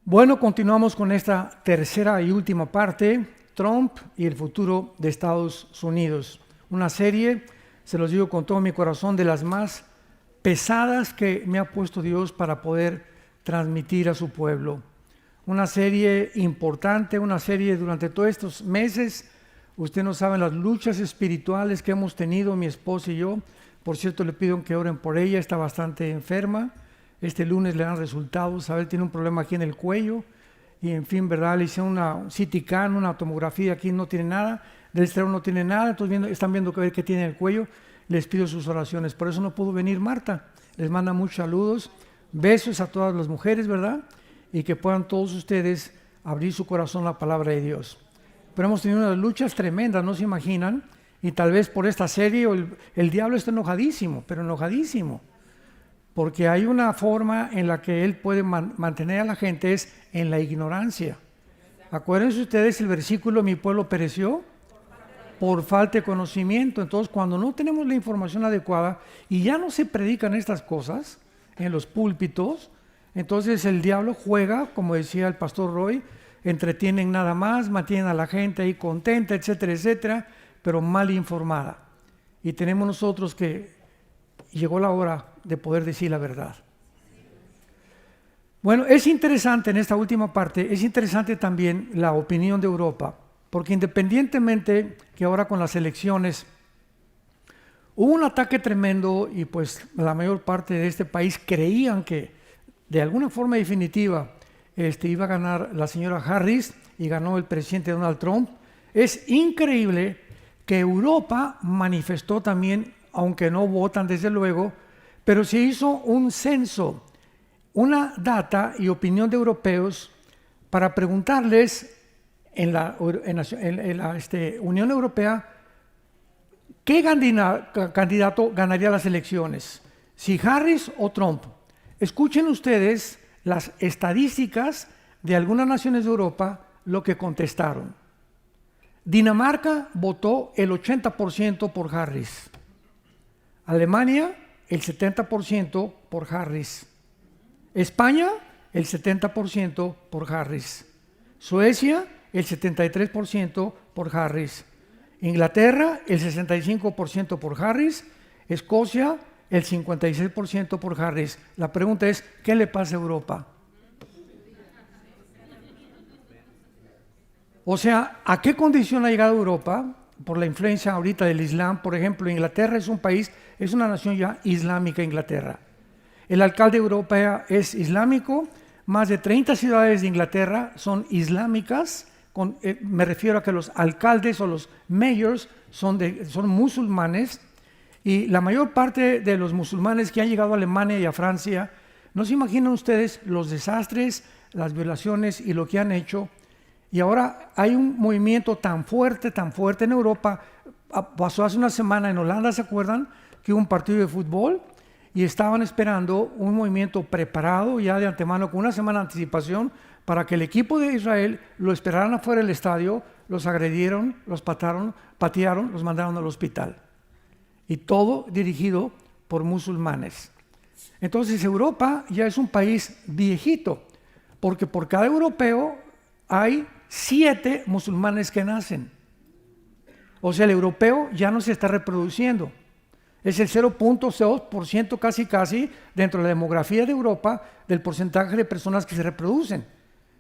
Bueno, continuamos con esta tercera y última parte, Trump y el futuro de Estados Unidos. Una serie, se los digo con todo mi corazón, de las más pesadas que me ha puesto Dios para poder transmitir a su pueblo. Una serie importante, una serie durante todos estos meses. Usted no sabe las luchas espirituales que hemos tenido mi esposa y yo. Por cierto, le pido que oren por ella, está bastante enferma. Este lunes le dan resultados, a ver, tiene un problema aquí en el cuello y en fin, ¿verdad? Le hicieron una CT scan, una tomografía, aquí no tiene nada, del cerebro no tiene nada, entonces están viendo que ver qué tiene en el cuello. Les pido sus oraciones, por eso no pudo venir Marta. Les manda muchos saludos, besos a todas las mujeres, ¿verdad? Y que puedan todos ustedes abrir su corazón a la palabra de Dios. Pero hemos tenido unas luchas tremendas, no se imaginan, y tal vez por esta serie el diablo está enojadísimo, pero enojadísimo. Porque hay una forma en la que él puede mantener a la gente, es en la ignorancia. Acuérdense ustedes el versículo, mi pueblo pereció por falta de conocimiento. Entonces, cuando no tenemos la información adecuada y ya no se predican estas cosas en los púlpitos, entonces el diablo juega, como decía el pastor Roy, entretienen nada más, mantienen a la gente ahí contenta, etcétera, etcétera, pero mal informada. Y tenemos nosotros que llegó la hora de poder decir la verdad. Bueno, es interesante en esta última parte, es interesante también la opinión de Europa, porque independientemente que ahora con las elecciones hubo un ataque tremendo y pues la mayor parte de este país creían que de alguna forma definitiva iba a ganar la señora Harris y ganó el presidente Donald Trump. Es increíble que Europa manifestó también, aunque no votan desde luego, pero se hizo un censo, una data y opinión de europeos para preguntarles en la Unión Europea qué candidato ganaría las elecciones, si Harris o Trump. Escuchen ustedes las estadísticas de algunas naciones de Europa, lo que contestaron. Dinamarca votó el 80% por Harris. Alemania, el 70% por Harris. España, el 70% por Harris. Suecia, el 73% por Harris. Inglaterra, el 65% por Harris. Escocia, el 56% por Harris. La pregunta es, ¿qué le pasa a Europa? O sea, ¿a qué condición ha llegado Europa? Por la influencia ahorita del Islam. Por ejemplo, Inglaterra es un país, es una nación ya islámica, Inglaterra. El alcalde de Europa es islámico, más de 30 ciudades de Inglaterra son islámicas, me refiero a que los alcaldes o los mayors son musulmanes, y la mayor parte de los musulmanes que han llegado a Alemania y a Francia, no se imaginan ustedes los desastres, las violaciones y lo que han hecho. Y ahora hay un movimiento tan fuerte en Europa. Pasó hace una semana en Holanda, ¿se acuerdan? Que hubo un partido de fútbol y estaban esperando un movimiento preparado ya de antemano con una semana de anticipación para que el equipo de Israel lo esperaran afuera del estadio, los agredieron, los patearon, los mandaron al hospital. Y todo dirigido por musulmanes. Entonces Europa ya es un país viejito, porque por cada europeo hay 7 musulmanes que nacen. O sea, el europeo ya no se está reproduciendo. Es el 0.2% casi dentro de la demografía de Europa del porcentaje de personas que se reproducen.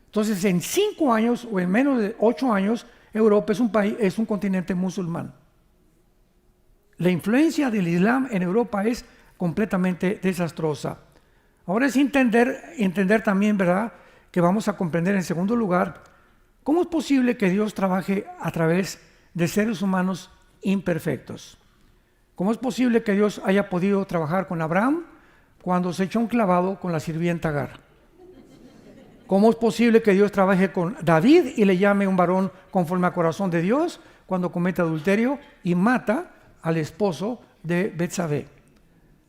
Entonces, en 5 años o en menos de 8 años, Europa es un continente musulmán. La influencia del Islam en Europa es completamente desastrosa. Ahora es entender también, ¿verdad?, que vamos a comprender en segundo lugar, ¿cómo es posible que Dios trabaje a través de seres humanos imperfectos? ¿Cómo es posible que Dios haya podido trabajar con Abraham cuando se echó un clavado con la sirvienta Agar? ¿Cómo es posible que Dios trabaje con David y le llame un varón conforme al corazón de Dios cuando comete adulterio y mata al esposo de Betsabé?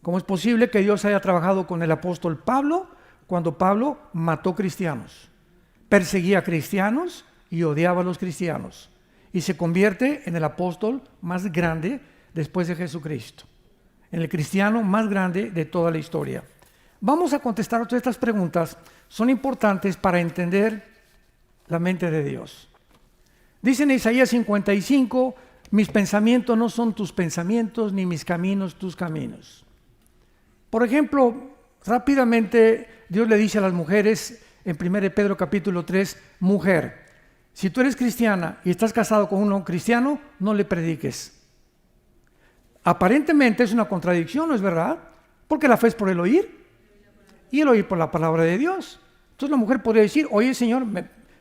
¿Cómo es posible que Dios haya trabajado con el apóstol Pablo cuando Pablo mató cristianos, perseguía a cristianos y odiaba a los cristianos, y se convierte en el apóstol más grande después de Jesucristo, en el cristiano más grande de toda la historia? Vamos a contestar todas estas preguntas. Son importantes para entender la mente de Dios. Dice en Isaías 55, mis pensamientos no son tus pensamientos, ni mis caminos tus caminos. Por ejemplo, rápidamente Dios le dice a las mujeres en 1 Pedro capítulo 3, mujer, si tú eres cristiana y estás casado con un no cristiano, no le prediques. Aparentemente es una contradicción, ¿no es verdad? Porque la fe es por el oír y el oír por la palabra de Dios. Entonces la mujer podría decir, oye Señor,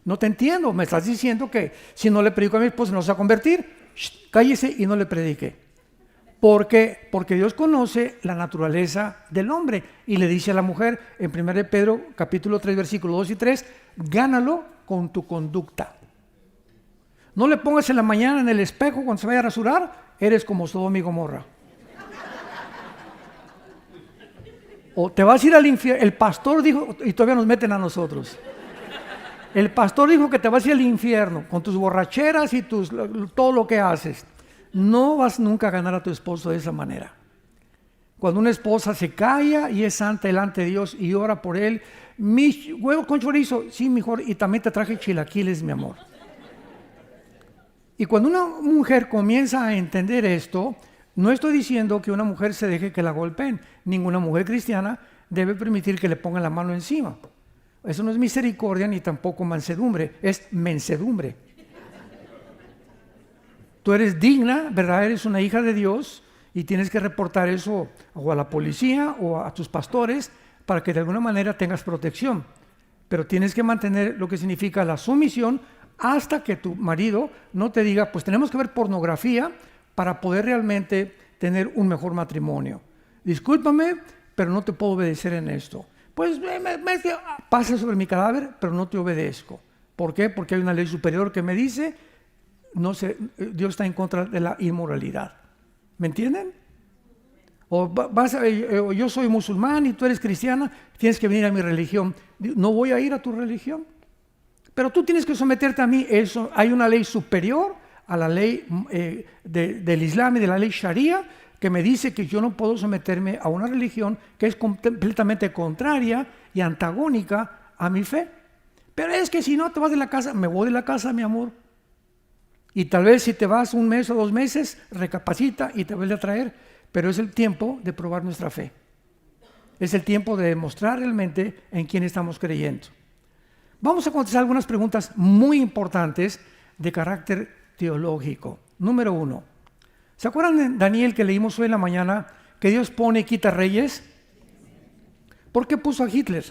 no te entiendo, me estás diciendo que si no le predico a mi esposo no se va a convertir. Cállese y no le predique. ¿Por qué? Porque Dios conoce la naturaleza del hombre y le dice a la mujer en 1 Pedro capítulo 3 versículos 2 y 3, gánalo con tu conducta. No le pongas en la mañana en el espejo cuando se vaya a rasurar, eres como Sodoma y Gomorra. O te vas a ir al infierno. El pastor dijo, y todavía nos meten a nosotros. El pastor dijo que te vas a ir al infierno con tus borracheras y todo lo que haces. No vas nunca a ganar a tu esposo de esa manera. Cuando una esposa se calla y es santa delante de Dios y ora por él, mis huevos con chorizo, sí, mejor, y también te traje chilaquiles, mi amor. Y cuando una mujer comienza a entender esto, no estoy diciendo que una mujer se deje que la golpeen. Ninguna mujer cristiana debe permitir que le pongan la mano encima. Eso no es misericordia ni tampoco mansedumbre, es mensedumbre. Tú eres digna, ¿verdad? Eres una hija de Dios y tienes que reportar eso o a la policía o a tus pastores para que de alguna manera tengas protección. Pero tienes que mantener lo que significa la sumisión hasta que tu marido no te diga, pues tenemos que ver pornografía para poder realmente tener un mejor matrimonio. Discúlpame, pero no te puedo obedecer en esto. Pues pasa sobre mi cadáver, pero no te obedezco. ¿Por qué? Porque hay una ley superior que me dice, Dios está en contra de la inmoralidad. ¿Me entienden? O yo soy musulmán y tú eres cristiana, tienes que venir a mi religión. No voy a ir a tu religión. Pero tú tienes que someterte a mí. Eso, hay una ley superior a la ley del Islam y de la ley Sharia que me dice que yo no puedo someterme a una religión que es completamente contraria y antagónica a mi fe. Pero es que si no te vas de la casa, me voy de la casa, mi amor. Y tal vez si te vas un mes o 2 meses, recapacita y te vuelve a traer. Pero es el tiempo de probar nuestra fe. Es el tiempo de demostrar realmente en quién estamos creyendo. Vamos a contestar algunas preguntas muy importantes de carácter teológico. Número 1. ¿Se acuerdan de Daniel que leímos hoy en la mañana que Dios pone y quita reyes? ¿Por qué puso a Hitler?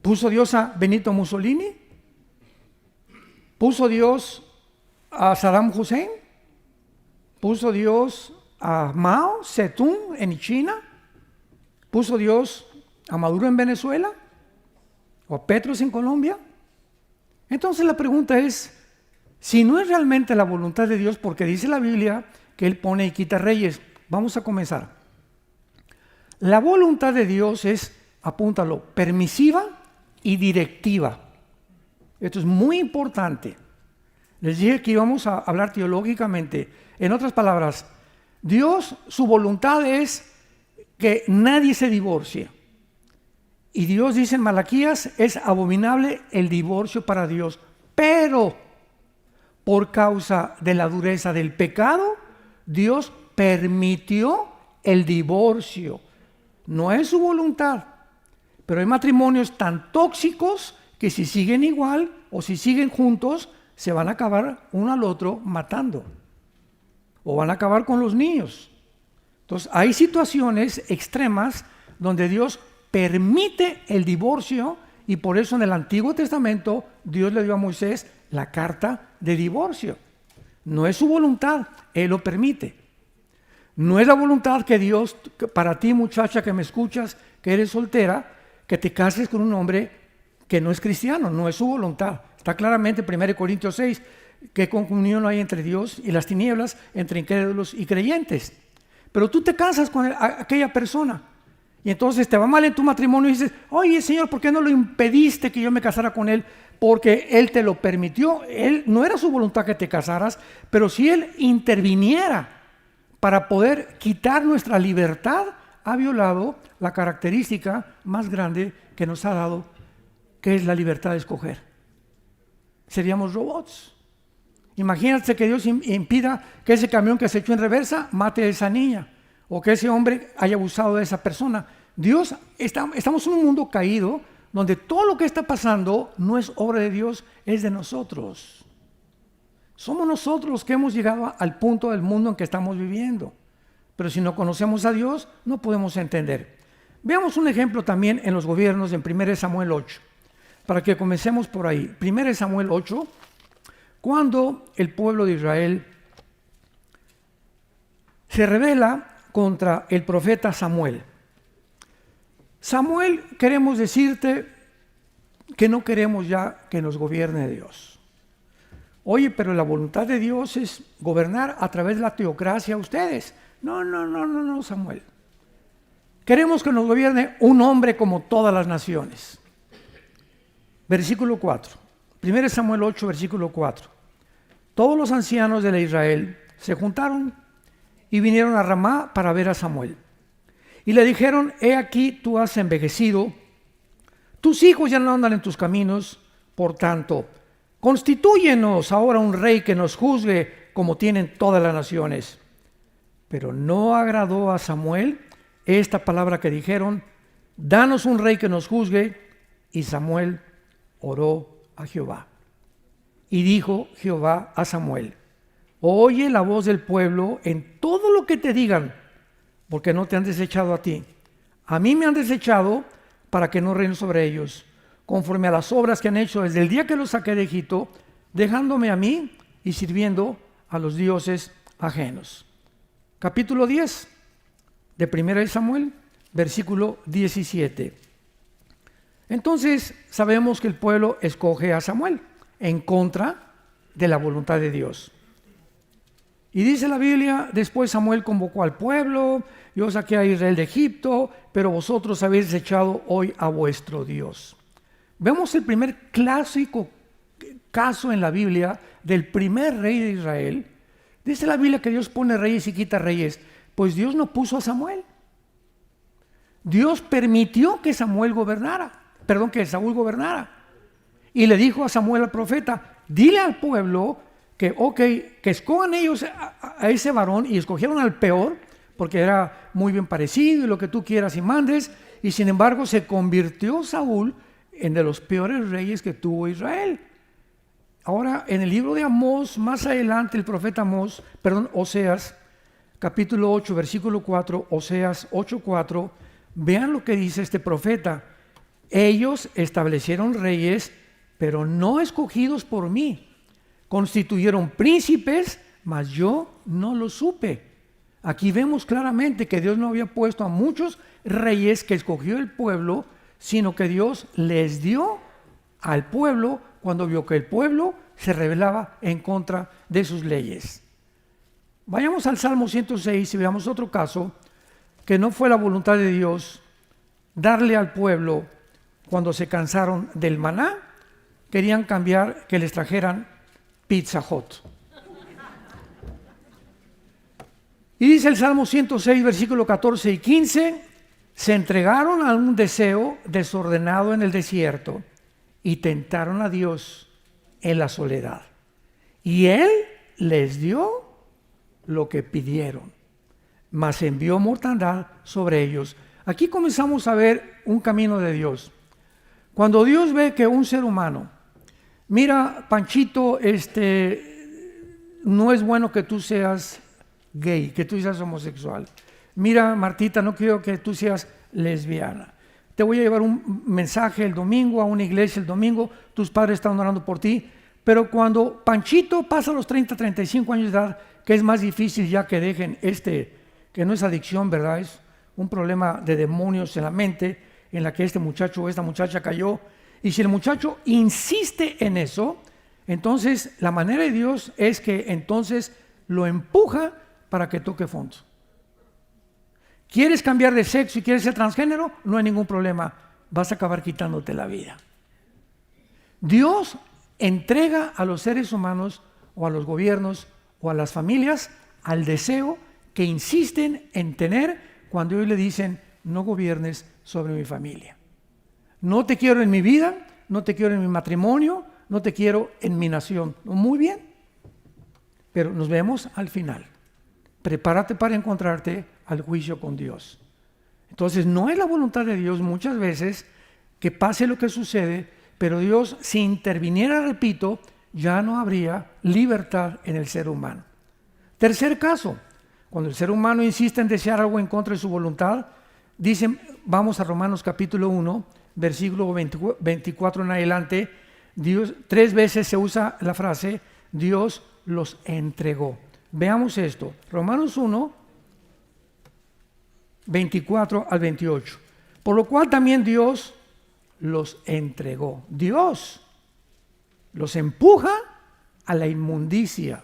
¿Puso Dios a Benito Mussolini? ¿Puso Dios a Saddam Hussein? ¿Puso Dios a Mao Zedong en China? ¿Puso Dios a Maduro en Venezuela? ¿O a Petros en Colombia? Entonces la pregunta es, si no es realmente la voluntad de Dios, porque dice la Biblia que Él pone y quita reyes. Vamos a comenzar. La voluntad de Dios es, apúntalo, permisiva y directiva. Esto es muy importante. Les dije que íbamos a hablar teológicamente. En otras palabras, Dios, su voluntad es que nadie se divorcie. Y Dios dice en Malaquías, es abominable el divorcio para Dios. Pero por causa de la dureza del pecado, Dios permitió el divorcio. No es su voluntad. Pero hay matrimonios tan tóxicos que si siguen igual o si siguen juntos, se van a acabar uno al otro matando. O van a acabar con los niños. Entonces, hay situaciones extremas donde Dios permite el divorcio y por eso en el Antiguo Testamento Dios le dio a Moisés la carta de divorcio. No es su voluntad, Él lo permite. No es la voluntad que Dios, para ti muchacha que me escuchas, que eres soltera, que te cases con un hombre que no es cristiano, no es su voluntad. Está claramente en 1 Corintios 6, que comunión hay entre Dios y las tinieblas, entre incrédulos y creyentes. Pero tú te casas con aquella persona y entonces te va mal en tu matrimonio y dices, oye Señor, ¿por qué no lo impediste que yo me casara con él? Porque Él te lo permitió. Él no era su voluntad que te casaras, pero si Él interviniera para poder quitar nuestra libertad, ha violado la característica más grande que nos ha dado, que es la libertad de escoger. Seríamos robots. Imagínate que Dios impida que ese camión que se echó en reversa mate a esa niña, o que ese hombre haya abusado de esa persona. Estamos en un mundo caído, donde todo lo que está pasando no es obra de Dios, es de nosotros. Somos nosotros los que hemos llegado al punto del mundo en que estamos viviendo. Pero si no conocemos a Dios, no podemos entender. Veamos un ejemplo también en los gobiernos en 1 Samuel 8, para que comencemos por ahí. 1 Samuel 8, cuando el pueblo de Israel se rebela contra el profeta Samuel. Samuel, queremos decirte que no queremos ya que nos gobierne Dios. Oye, pero la voluntad de Dios es gobernar a través de la teocracia a ustedes. No, Samuel. Queremos que nos gobierne un hombre como todas las naciones. Versículo 4. 1 Samuel 8, versículo 4. Todos los ancianos de Israel se juntaron y vinieron a Ramá para ver a Samuel. Y le dijeron: he aquí, tú has envejecido, tus hijos ya no andan en tus caminos, por tanto, constitúyenos ahora un rey que nos juzgue como tienen todas las naciones. Pero no agradó a Samuel esta palabra que dijeron: danos un rey que nos juzgue. Y Samuel oró a Jehová. Y dijo Jehová a Samuel: oye la voz del pueblo en todo lo que te digan, porque no te han desechado a ti. A mí me han desechado para que no reine sobre ellos, conforme a las obras que han hecho desde el día que los saqué de Egipto, dejándome a mí y sirviendo a los dioses ajenos. Capítulo 10 de 1 Samuel, versículo 17. Entonces sabemos que el pueblo escoge a Samuel en contra de la voluntad de Dios. Y dice la Biblia: después Samuel convocó al pueblo, yo saqué a Israel de Egipto, pero vosotros habéis desechado hoy a vuestro Dios. Vemos el primer clásico caso en la Biblia del primer rey de Israel. Dice la Biblia que Dios pone reyes y quita reyes. Pues Dios no puso a Samuel. Dios permitió que Saúl gobernara. Y le dijo a Samuel, al profeta: dile al pueblo que escojan ellos a ese varón, y escogieron al peor, porque era muy bien parecido y lo que tú quieras y mandes, y sin embargo se convirtió Saúl en de los peores reyes que tuvo Israel. Ahora, en el libro de Amós, más adelante, el profeta Oseas, capítulo 8, versículo 4, Oseas 8:4, vean lo que dice este profeta: ellos establecieron reyes, pero no escogidos por mí. Constituyeron príncipes, mas yo no lo supe. Aquí vemos claramente que Dios no había puesto a muchos reyes que escogió el pueblo, sino que Dios les dio al pueblo cuando vio que el pueblo se rebelaba en contra de sus leyes. Vayamos al Salmo 106 y veamos otro caso que no fue la voluntad de Dios darle al pueblo cuando se cansaron del maná. Querían cambiar, que les trajeran Pizza Hut. Y dice el Salmo 106, versículo 14 y 15: se entregaron a un deseo desordenado en el desierto y tentaron a Dios en la soledad. Y Él les dio lo que pidieron, mas envió mortandad sobre ellos. Aquí comenzamos a ver un camino de Dios. Cuando Dios ve que un ser humano, mira, Panchito, no es bueno que tú seas gay, que tú seas homosexual. Mira, Martita, no quiero que tú seas lesbiana. Te voy a llevar un mensaje el domingo a una iglesia el domingo, tus padres están orando por ti. Pero cuando Panchito pasa los 30, 35 años de edad, que es más difícil ya que dejen que no es adicción, ¿verdad? Es un problema de demonios en la mente en la que este muchacho o esta muchacha cayó. Y si el muchacho insiste en eso, entonces la manera de Dios es que entonces lo empuja para que toque fondo. ¿Quieres cambiar de sexo y quieres ser transgénero? No hay ningún problema, vas a acabar quitándote la vida. Dios entrega a los seres humanos o a los gobiernos o a las familias al deseo que insisten en tener cuando ellos le dicen, no gobiernes sobre mi familia. No te quiero en mi vida, no te quiero en mi matrimonio, no te quiero en mi nación. Muy bien, pero nos vemos al final. Prepárate para encontrarte al juicio con Dios. Entonces, no es la voluntad de Dios muchas veces que pase lo que sucede, pero Dios, si interviniera, repito, ya no habría libertad en el ser humano. Tercer caso, cuando el ser humano insiste en desear algo en contra de su voluntad, dicen, vamos a Romanos capítulo 1, versículo 24 en adelante, Dios, 3 veces se usa la frase, Dios los entregó. Veamos esto, Romanos 1, 24 al 28. Por lo cual también Dios los entregó. Dios los empuja a la inmundicia,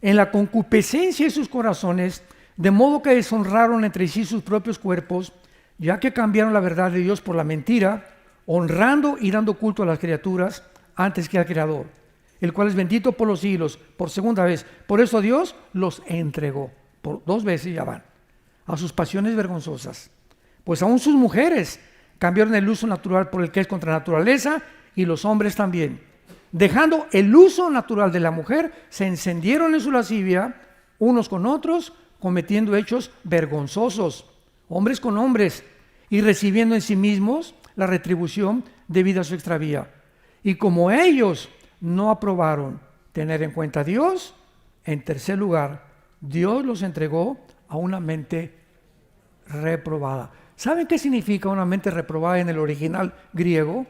en la concupiscencia de sus corazones, de modo que deshonraron entre sí sus propios cuerpos, ya que cambiaron la verdad de Dios por la mentira, honrando y dando culto a las criaturas antes que al Creador, el cual es bendito por los siglos, por segunda vez. Por eso Dios los entregó, por 2 veces ya van, a sus pasiones vergonzosas. Pues aún sus mujeres cambiaron el uso natural por el que es contra naturaleza, y los hombres también. Dejando el uso natural de la mujer, se encendieron en su lascivia, unos con otros, cometiendo hechos vergonzosos, hombres con hombres, y recibiendo en sí mismos la retribución debida a su extravía. Y como ellos no aprobaron tener en cuenta a Dios, en tercer lugar, Dios los entregó a una mente reprobada. ¿Saben qué significa una mente reprobada en el original griego?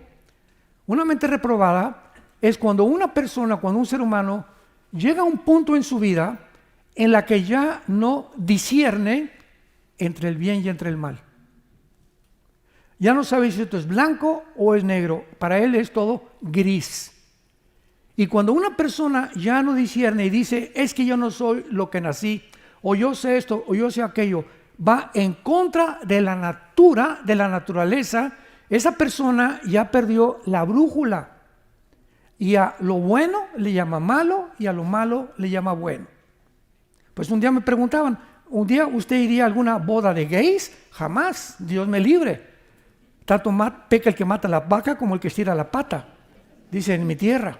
Una mente reprobada es cuando una persona, cuando un ser humano llega a un punto en su vida en la que ya no discierne entre el bien y entre el mal. Ya no sabe si esto es blanco o es negro, para él es todo gris. Y cuando una persona ya no discierne y dice, es que yo no soy lo que nací, o yo sé esto, o yo sé aquello, va en contra de la naturaleza, esa persona ya perdió la brújula. Y a lo bueno le llama malo y a lo malo le llama bueno. Pues un día me preguntaban, ¿un día usted iría a alguna boda de gays? Jamás, Dios me libre. Tanto peca el que mata la vaca como el que estira la pata, dice en mi tierra.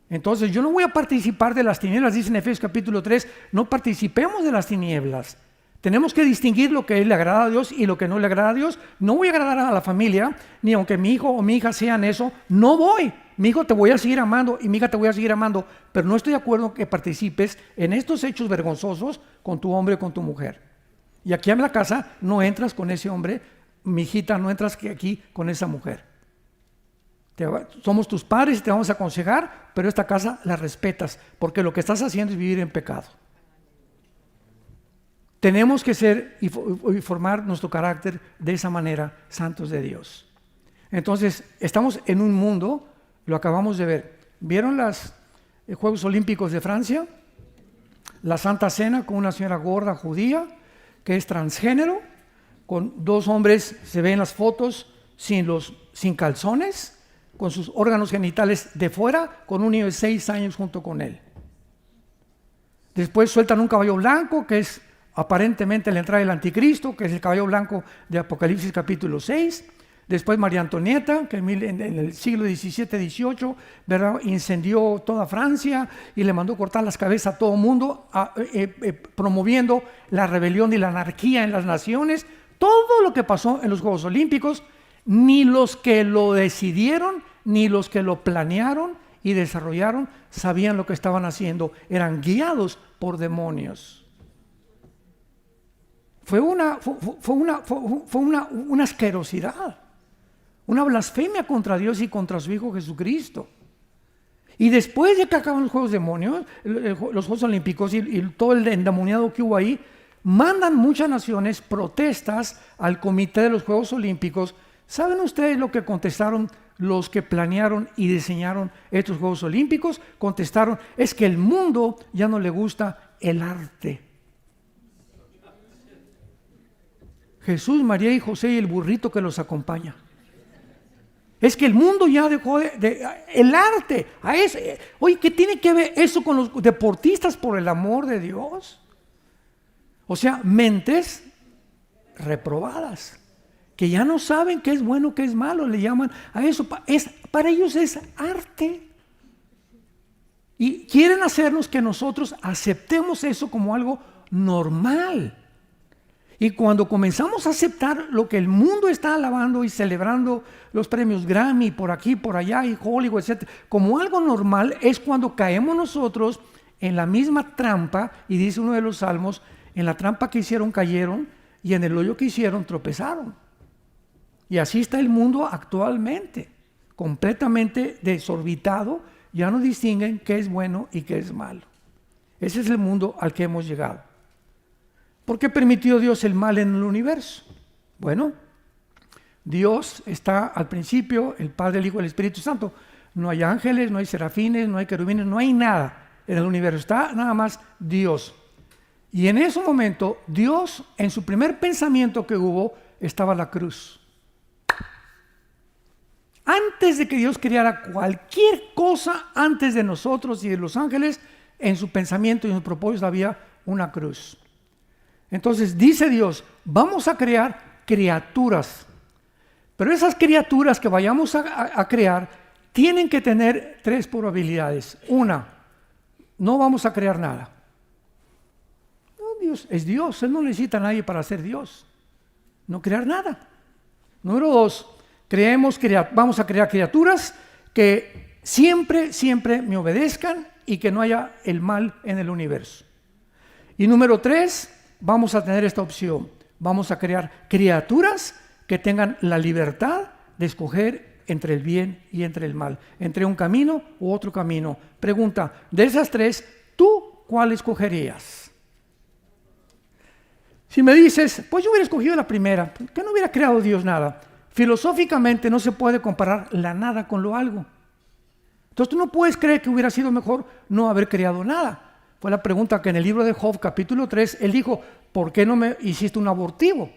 Entonces yo no voy a participar de las tinieblas, dice en Efesios capítulo 3, no participemos de las tinieblas. Tenemos que distinguir lo que le agrada a Dios y lo que no le agrada a Dios. No voy a agradar a la familia, ni aunque mi hijo o mi hija sean eso, no voy. Mi hijo te voy a seguir amando y mi hija te voy a seguir amando, pero no estoy de acuerdo que participes en estos hechos vergonzosos con tu hombre o con tu mujer. Y aquí en la casa no entras con ese hombre, mi hijita, no entras aquí con esa mujer. Somos tus padres y te vamos a aconsejar, pero esta casa la respetas, porque lo que estás haciendo es vivir en pecado. Tenemos que ser y formar nuestro carácter de esa manera, santos de Dios. Entonces, estamos en un mundo, lo acabamos de ver. ¿Vieron los Juegos Olímpicos de Francia? La Santa Cena con una señora gorda judía que es transgénero, con 2 hombres, se ven las fotos, sin calzones, con sus órganos genitales de fuera, con un niño de 6 años junto con él. Después sueltan un caballo blanco que es aparentemente la entrada del anticristo, que es el caballo blanco de Apocalipsis capítulo 6. Después María Antonieta, que en el siglo XVII-XVIII, ¿verdad?, incendió toda Francia y le mandó cortar las cabezas a todo el mundo, promoviendo la rebelión y la anarquía en las naciones. Todo lo que pasó en los Juegos Olímpicos, ni los que lo decidieron, ni los que lo planearon y desarrollaron sabían lo que estaban haciendo, eran guiados por demonios. Fue una asquerosidad, una blasfemia contra Dios y contra su Hijo Jesucristo. Y después de que acaban los Juegos Demonios, los Juegos Olímpicos y todo el endemoniado que hubo ahí, mandan muchas naciones protestas al comité de los Juegos Olímpicos. ¿Saben ustedes lo que contestaron los que planearon y diseñaron estos Juegos Olímpicos? Contestaron, es que el mundo ya no le gusta el arte. Jesús, María y José y el burrito que los acompaña. Es que el mundo ya dejó el arte. Oye, ¿qué tiene que ver eso con los deportistas, por el amor de Dios? O sea, mentes reprobadas, que ya no saben qué es bueno, qué es malo, le llaman a eso. Para ellos es arte. Y quieren hacernos que nosotros aceptemos eso como algo normal. Y cuando comenzamos a aceptar lo que el mundo está alabando y celebrando, los premios Grammy por aquí, por allá, y Hollywood, etc., como algo normal, es cuando caemos nosotros en la misma trampa, y dice uno de los salmos, en la trampa que hicieron cayeron, y en el hoyo que hicieron tropezaron. Y así está el mundo actualmente, completamente desorbitado, ya no distinguen qué es bueno y qué es malo. Ese es el mundo al que hemos llegado. ¿Por qué permitió Dios el mal en el universo? Bueno, Dios está al principio, el Padre, el Hijo y el Espíritu Santo. No hay ángeles, no hay serafines, no hay querubines, no hay nada en el universo. Está nada más Dios. Y en ese momento, Dios, en su primer pensamiento que hubo, estaba la cruz. Antes de que Dios creara cualquier cosa, antes de nosotros y de los ángeles, en su pensamiento y en su propósito había una cruz. Entonces dice Dios, vamos a crear criaturas. Pero esas criaturas que vayamos a crear tienen que tener 3 probabilidades. Una, no vamos a crear nada. No, Dios es Dios, Él no necesita a nadie para ser Dios. No crear nada. Número 2, vamos a crear criaturas que siempre me obedezcan y que no haya el mal en el universo. Y número 3, vamos a tener esta opción. Vamos a crear criaturas que tengan la libertad de escoger entre el bien y entre el mal, entre un camino u otro camino. Pregunta, de esas 3, ¿tú cuál escogerías? Si me dices, pues yo hubiera escogido la primera, que no hubiera creado Dios nada. Filosóficamente no se puede comparar la nada con lo algo. Entonces tú no puedes creer que hubiera sido mejor no haber creado nada. Fue la pregunta que en el libro de Job, capítulo 3, él dijo, ¿por qué no me hiciste un abortivo?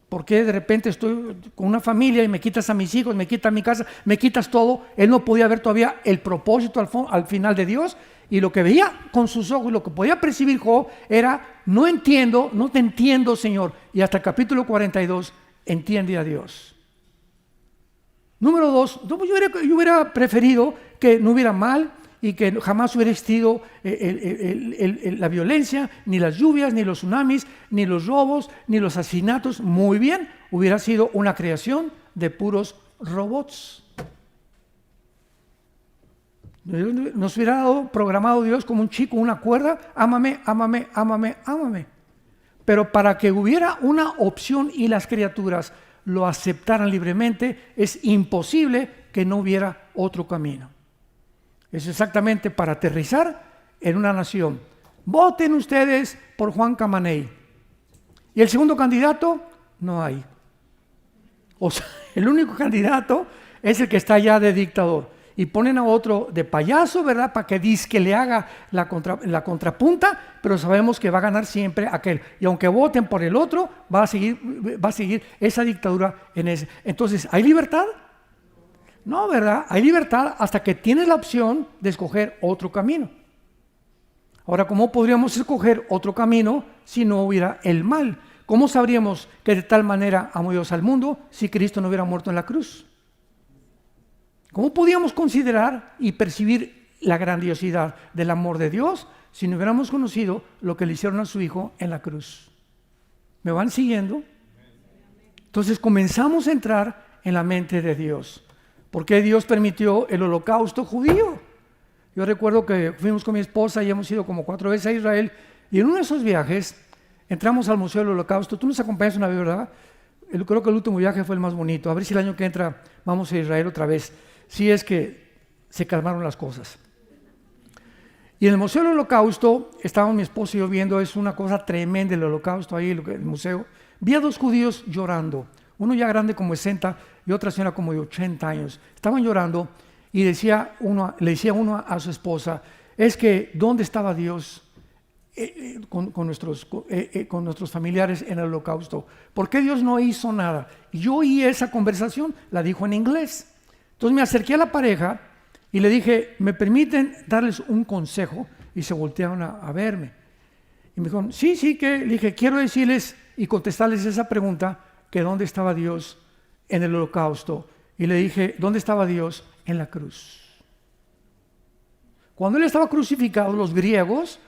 ¿Por qué de repente estoy con una familia y me quitas a mis hijos, me quitas mi casa, me quitas todo? Él no podía ver todavía el propósito al final de Dios, y lo que veía con sus ojos, lo que podía percibir Job era, no te entiendo, Señor. Y hasta el capítulo 42 entiende a Dios. Número 2, yo hubiera preferido que no hubiera mal y que jamás hubiera existido la violencia, ni las lluvias, ni los tsunamis, ni los robos, ni los asesinatos. Muy bien, hubiera sido una creación de puros robots. Nos hubiera dado programado Dios como un chico, una cuerda, ámame, ámame, ámame, ámame. Pero para que hubiera una opción y las criaturas lo aceptaran libremente, es imposible que no hubiera otro camino. Es exactamente para aterrizar en una nación. Voten ustedes por Juan Camaney. Y el segundo candidato, no hay. O sea, el único candidato es el que está ya de dictador. Y ponen a otro de payaso, ¿verdad? Para que dizque le haga la contrapunta, pero sabemos que va a ganar siempre aquel. Y aunque voten por el otro, va a seguir esa dictadura en ese. Entonces, ¿hay libertad? No, ¿verdad? Hay libertad hasta que tienes la opción de escoger otro camino. Ahora, ¿cómo podríamos escoger otro camino si no hubiera el mal? ¿Cómo sabríamos que de tal manera amó Dios al mundo si Cristo no hubiera muerto en la cruz? ¿Cómo podíamos considerar y percibir la grandiosidad del amor de Dios si no hubiéramos conocido lo que le hicieron a su Hijo en la cruz? ¿Me van siguiendo? Entonces comenzamos a entrar en la mente de Dios. ¿Por qué Dios permitió el holocausto judío? Yo recuerdo que fuimos con mi esposa y hemos ido como 4 veces a Israel, y en uno de esos viajes entramos al Museo del Holocausto. Tú nos acompañas una vez, ¿verdad? Creo que el último viaje fue el más bonito. A ver si el año que entra vamos a Israel otra vez, si es que se calmaron las cosas. Y en el Museo del Holocausto estábamos mi esposa y yo viendo, es una cosa tremenda el Holocausto ahí, el museo. Vi a 2 judíos llorando, uno ya grande como 60 y otra señora como de 80 años. Estaban llorando y le decía uno a su esposa, es que ¿dónde estaba Dios con nuestros familiares en el Holocausto? ¿Por qué Dios no hizo nada? Y yo oí esa conversación, la dijo en inglés. Entonces me acerqué a la pareja y le dije, ¿me permiten darles un consejo? Y se voltearon a verme. Y me dijo, sí, que le dije, quiero decirles y contestarles esa pregunta, que dónde estaba Dios en el holocausto. Y le dije, ¿dónde estaba Dios? En la cruz. Cuando él estaba crucificado, los griegos,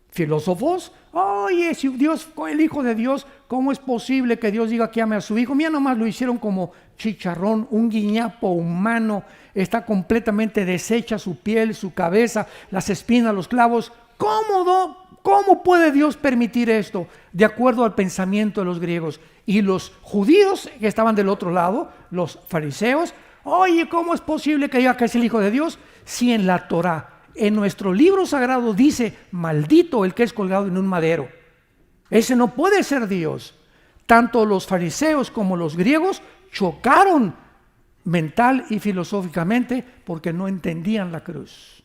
filósofos, oye, si Dios fue el Hijo de Dios, ¿cómo es posible que Dios diga que ame a su Hijo? Mira, nomás lo hicieron como chicharrón, un guiñapo humano, está completamente deshecha su piel, su cabeza, las espinas, los clavos. ¿Cómo puede Dios permitir esto? De acuerdo al pensamiento de los griegos. Y los judíos que estaban del otro lado, los fariseos, oye, ¿cómo es posible que diga que es el Hijo de Dios? Si en la Torá, en nuestro libro sagrado dice, maldito el que es colgado en un madero. Ese no puede ser Dios. Tanto los fariseos como los griegos chocaron mental y filosóficamente porque no entendían la cruz.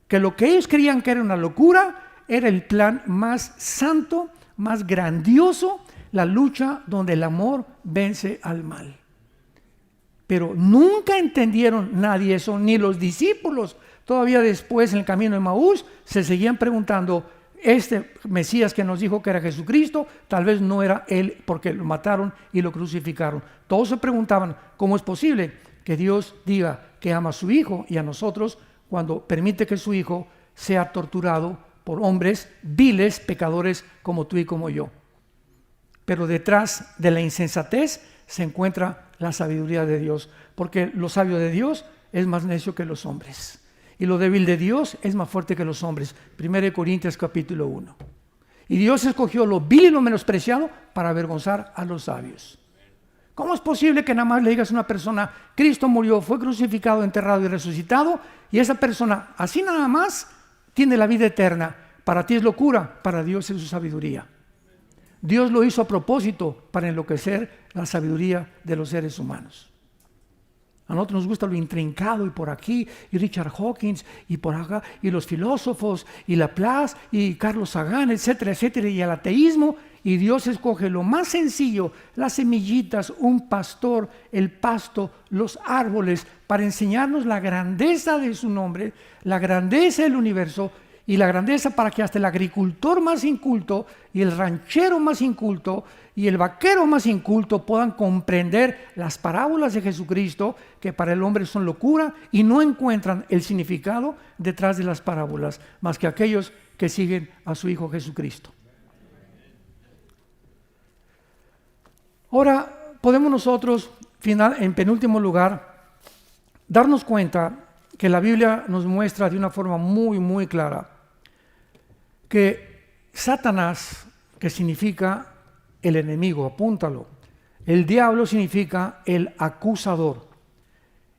Que lo que ellos creían que era una locura era el plan más santo, más grandioso, la lucha donde el amor vence al mal. Pero nunca entendieron nadie eso, ni los discípulos. Todavía después en el camino de Emaús se seguían preguntando, este Mesías que nos dijo que era Jesucristo, tal vez no era él porque lo mataron y lo crucificaron. Todos se preguntaban, ¿cómo es posible que Dios diga que ama a su Hijo y a nosotros cuando permite que su Hijo sea torturado por hombres viles, pecadores como tú y como yo? Pero detrás de la insensatez se encuentra la sabiduría de Dios, porque lo sabio de Dios es más necio que los hombres, y lo débil de Dios es más fuerte que los hombres. 1 Corintios capítulo 1. Y Dios escogió lo vil y lo menospreciado para avergonzar a los sabios. ¿Cómo es posible que nada más le digas a una persona, Cristo murió, fue crucificado, enterrado y resucitado, y esa persona así nada más tiene la vida eterna? Para ti es locura, para Dios es su sabiduría. Dios lo hizo a propósito para enloquecer la sabiduría de los seres humanos. A nosotros nos gusta lo intrincado y por aquí, y Richard Hawkins, y por acá, y los filósofos, y Laplace, y Carlos Sagan, etcétera, etcétera, y el ateísmo, y Dios escoge lo más sencillo, las semillitas, un pastor, el pasto, los árboles, para enseñarnos la grandeza de su nombre, la grandeza del universo, y la grandeza para que hasta el agricultor más inculto y el ranchero más inculto y el vaquero más inculto puedan comprender las parábolas de Jesucristo, que para el hombre son locura y no encuentran el significado detrás de las parábolas, más que aquellos que siguen a su Hijo Jesucristo. Ahora, podemos nosotros, en penúltimo lugar, darnos cuenta que la Biblia nos muestra de una forma muy, muy clara que Satanás, que significa el enemigo, apúntalo, el diablo significa el acusador,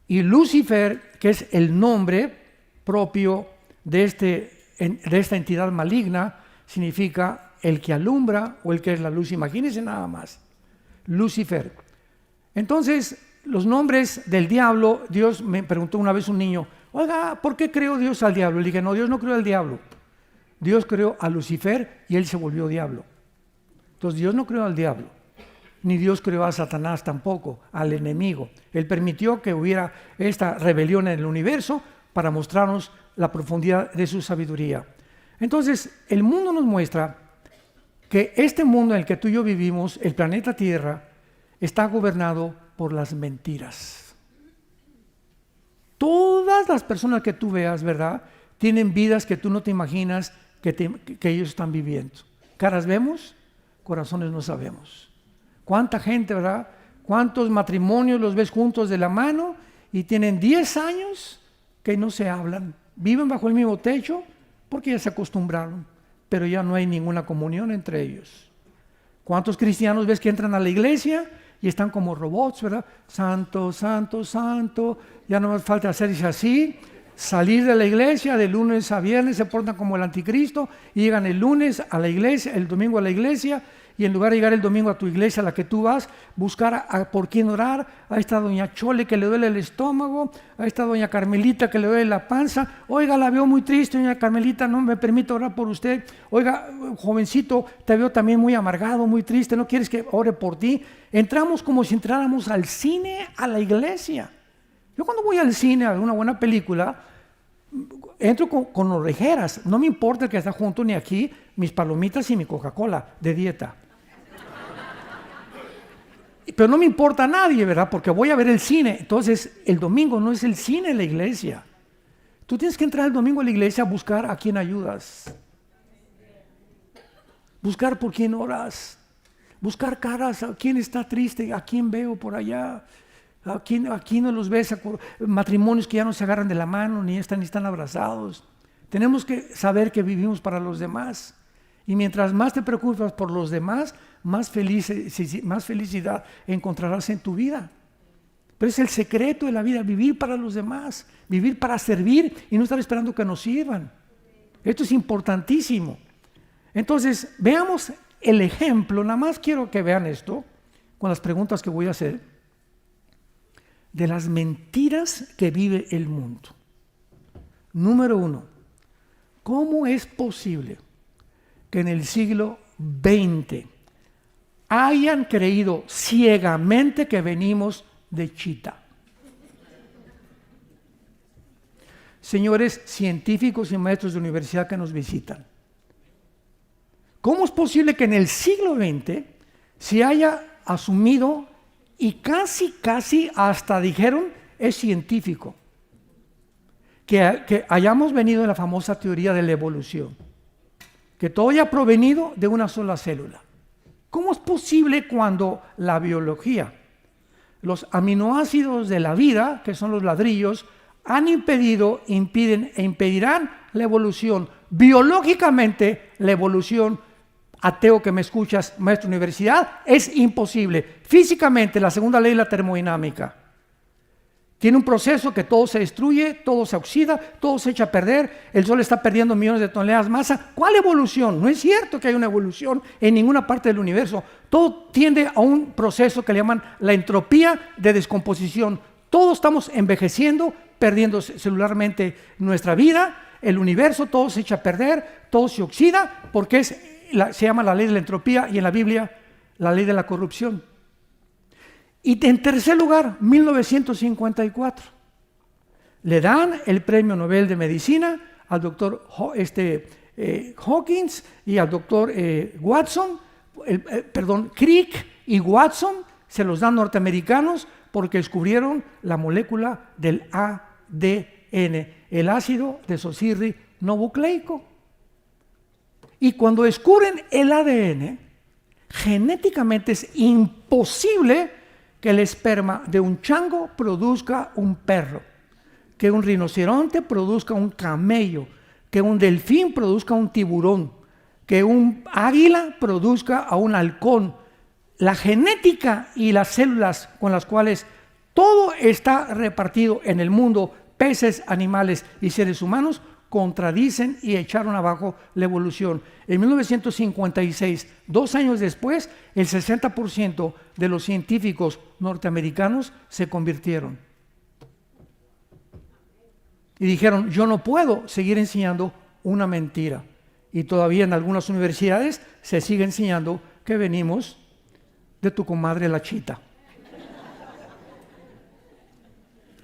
y Lucifer, que es el nombre propio de esta entidad maligna, significa el que alumbra o el que es la luz. Imagínense nada más, Lucifer. Entonces, los nombres del diablo, Dios me preguntó una vez un niño, oiga, ¿por qué creó Dios al diablo? Le dije, no, Dios no creó al diablo. Dios creó a Lucifer y él se volvió diablo. Entonces Dios no creó al diablo, ni Dios creó a Satanás tampoco, al enemigo. Él permitió que hubiera esta rebelión en el universo para mostrarnos la profundidad de su sabiduría. Entonces, el mundo nos muestra que este mundo en el que tú y yo vivimos, el planeta Tierra, está gobernado por las mentiras. Todas las personas que tú veas, ¿verdad?, tienen vidas que tú no te imaginas que ellos están viviendo. Caras vemos, corazones no sabemos. ¿Cuánta gente, verdad? ¿Cuántos matrimonios los ves juntos de la mano y tienen 10 años que no se hablan? Viven bajo el mismo techo porque ya se acostumbraron, pero ya no hay ninguna comunión entre ellos. ¿Cuántos cristianos ves que entran a la iglesia y están como robots, verdad? Santo, santo, santo, ya no más falta hacerse así. Salir de la iglesia de lunes a viernes, se portan como el anticristo y llegan el lunes a la iglesia, el domingo a la iglesia, y en lugar de llegar el domingo a tu iglesia a la que tú vas, buscar por quién orar, a esta doña Chole que le duele el estómago, a esta doña Carmelita que le duele la panza, oiga, la veo muy triste, doña Carmelita, no me permite orar por usted, oiga, jovencito, te veo también muy amargado, muy triste, ¿no quieres que ore por ti? Entramos como si entráramos al cine, a la iglesia. Yo cuando voy al cine a ver una buena película, entro con orejeras, no me importa el que está junto ni aquí, mis palomitas y mi Coca-Cola de dieta. Pero no me importa a nadie, ¿verdad? Porque voy a ver el cine. Entonces, el domingo no es el cine en la iglesia. Tú tienes que entrar el domingo a la iglesia a buscar a quién ayudas. Buscar por quién oras. Buscar caras, a quién está triste, a quién veo por allá. A quién no los ves, matrimonios que ya no se agarran de la mano, ni están abrazados. Tenemos que saber que vivimos para los demás. Y mientras más te preocupas por los demás, más felicidad encontrarás en tu vida. Pero es el secreto de la vida, vivir para los demás, vivir para servir y no estar esperando que nos sirvan. Esto es importantísimo. Entonces, veamos el ejemplo, nada más quiero que vean esto, con las preguntas que voy a hacer, de las mentiras que vive el mundo. Número 1, ¿cómo es posible que en el siglo XX hayan creído ciegamente que venimos de Chita? Señores científicos y maestros de universidad que nos visitan, ¿cómo es posible que en el siglo XX se haya asumido y casi hasta dijeron es científico que hayamos venido de la famosa teoría de la evolución? Que todo haya provenido de una sola célula. ¿Cómo es posible cuando la biología, los aminoácidos de la vida, que son los ladrillos, han impiden e impedirán la evolución? Biológicamente, la evolución, ateo que me escuchas, maestro de universidad, es imposible. Físicamente, la segunda ley de la termodinámica tiene un proceso que todo se destruye, todo se oxida, todo se echa a perder, el sol está perdiendo millones de toneladas de masa. ¿Cuál evolución? No es cierto que haya una evolución en ninguna parte del universo. Todo tiende a un proceso que le llaman la entropía de descomposición. Todos estamos envejeciendo, perdiendo celularmente nuestra vida, el universo, todo se echa a perder, todo se oxida, porque se llama la ley de la entropía y en la Biblia la ley de la corrupción. Y en tercer lugar, 1954, le dan el premio Nobel de Medicina al doctor Hawkins y al doctor Crick y Watson, se los dan norteamericanos porque descubrieron la molécula del ADN, el ácido desoxirribonucleico. Y cuando descubren el ADN, genéticamente es imposible que el esperma de un chango produzca un perro, que un rinoceronte produzca un camello, que un delfín produzca un tiburón, que un águila produzca a un halcón. La genética y las células con las cuales todo está repartido en el mundo, peces, animales y seres humanos, contradicen y echaron abajo la evolución. En 1956, 2 años después, el 60% de los científicos norteamericanos se convirtieron. Y dijeron, yo no puedo seguir enseñando una mentira. Y todavía en algunas universidades se sigue enseñando que venimos de tu comadre la Chita.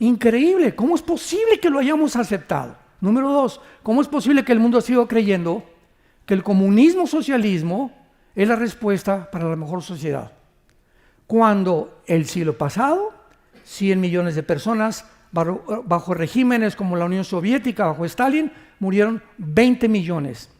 Increíble, ¿cómo es posible que lo hayamos aceptado? Número 2, ¿cómo es posible que el mundo siga creyendo que el comunismo-socialismo es la respuesta para la mejor sociedad? Cuando el siglo pasado, 100 millones de personas bajo regímenes como la Unión Soviética, bajo Stalin, murieron 20 millones.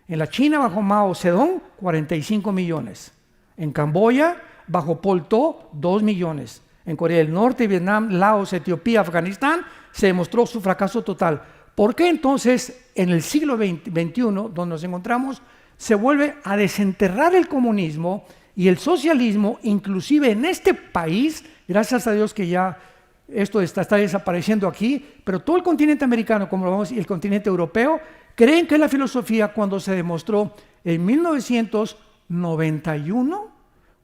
En la China, bajo Mao Zedong, 45 millones. En Camboya, bajo Pol Pot, 2 millones. En Corea del Norte, Vietnam, Laos, Etiopía, Afganistán, se demostró su fracaso total. ¿Por qué entonces en el siglo XXI, donde nos encontramos, se vuelve a desenterrar el comunismo y el socialismo, inclusive en este país? Gracias a Dios que ya esto está desapareciendo aquí, pero todo el continente americano, como lo vemos, y el continente europeo, creen que es la filosofía cuando se demostró en 1991,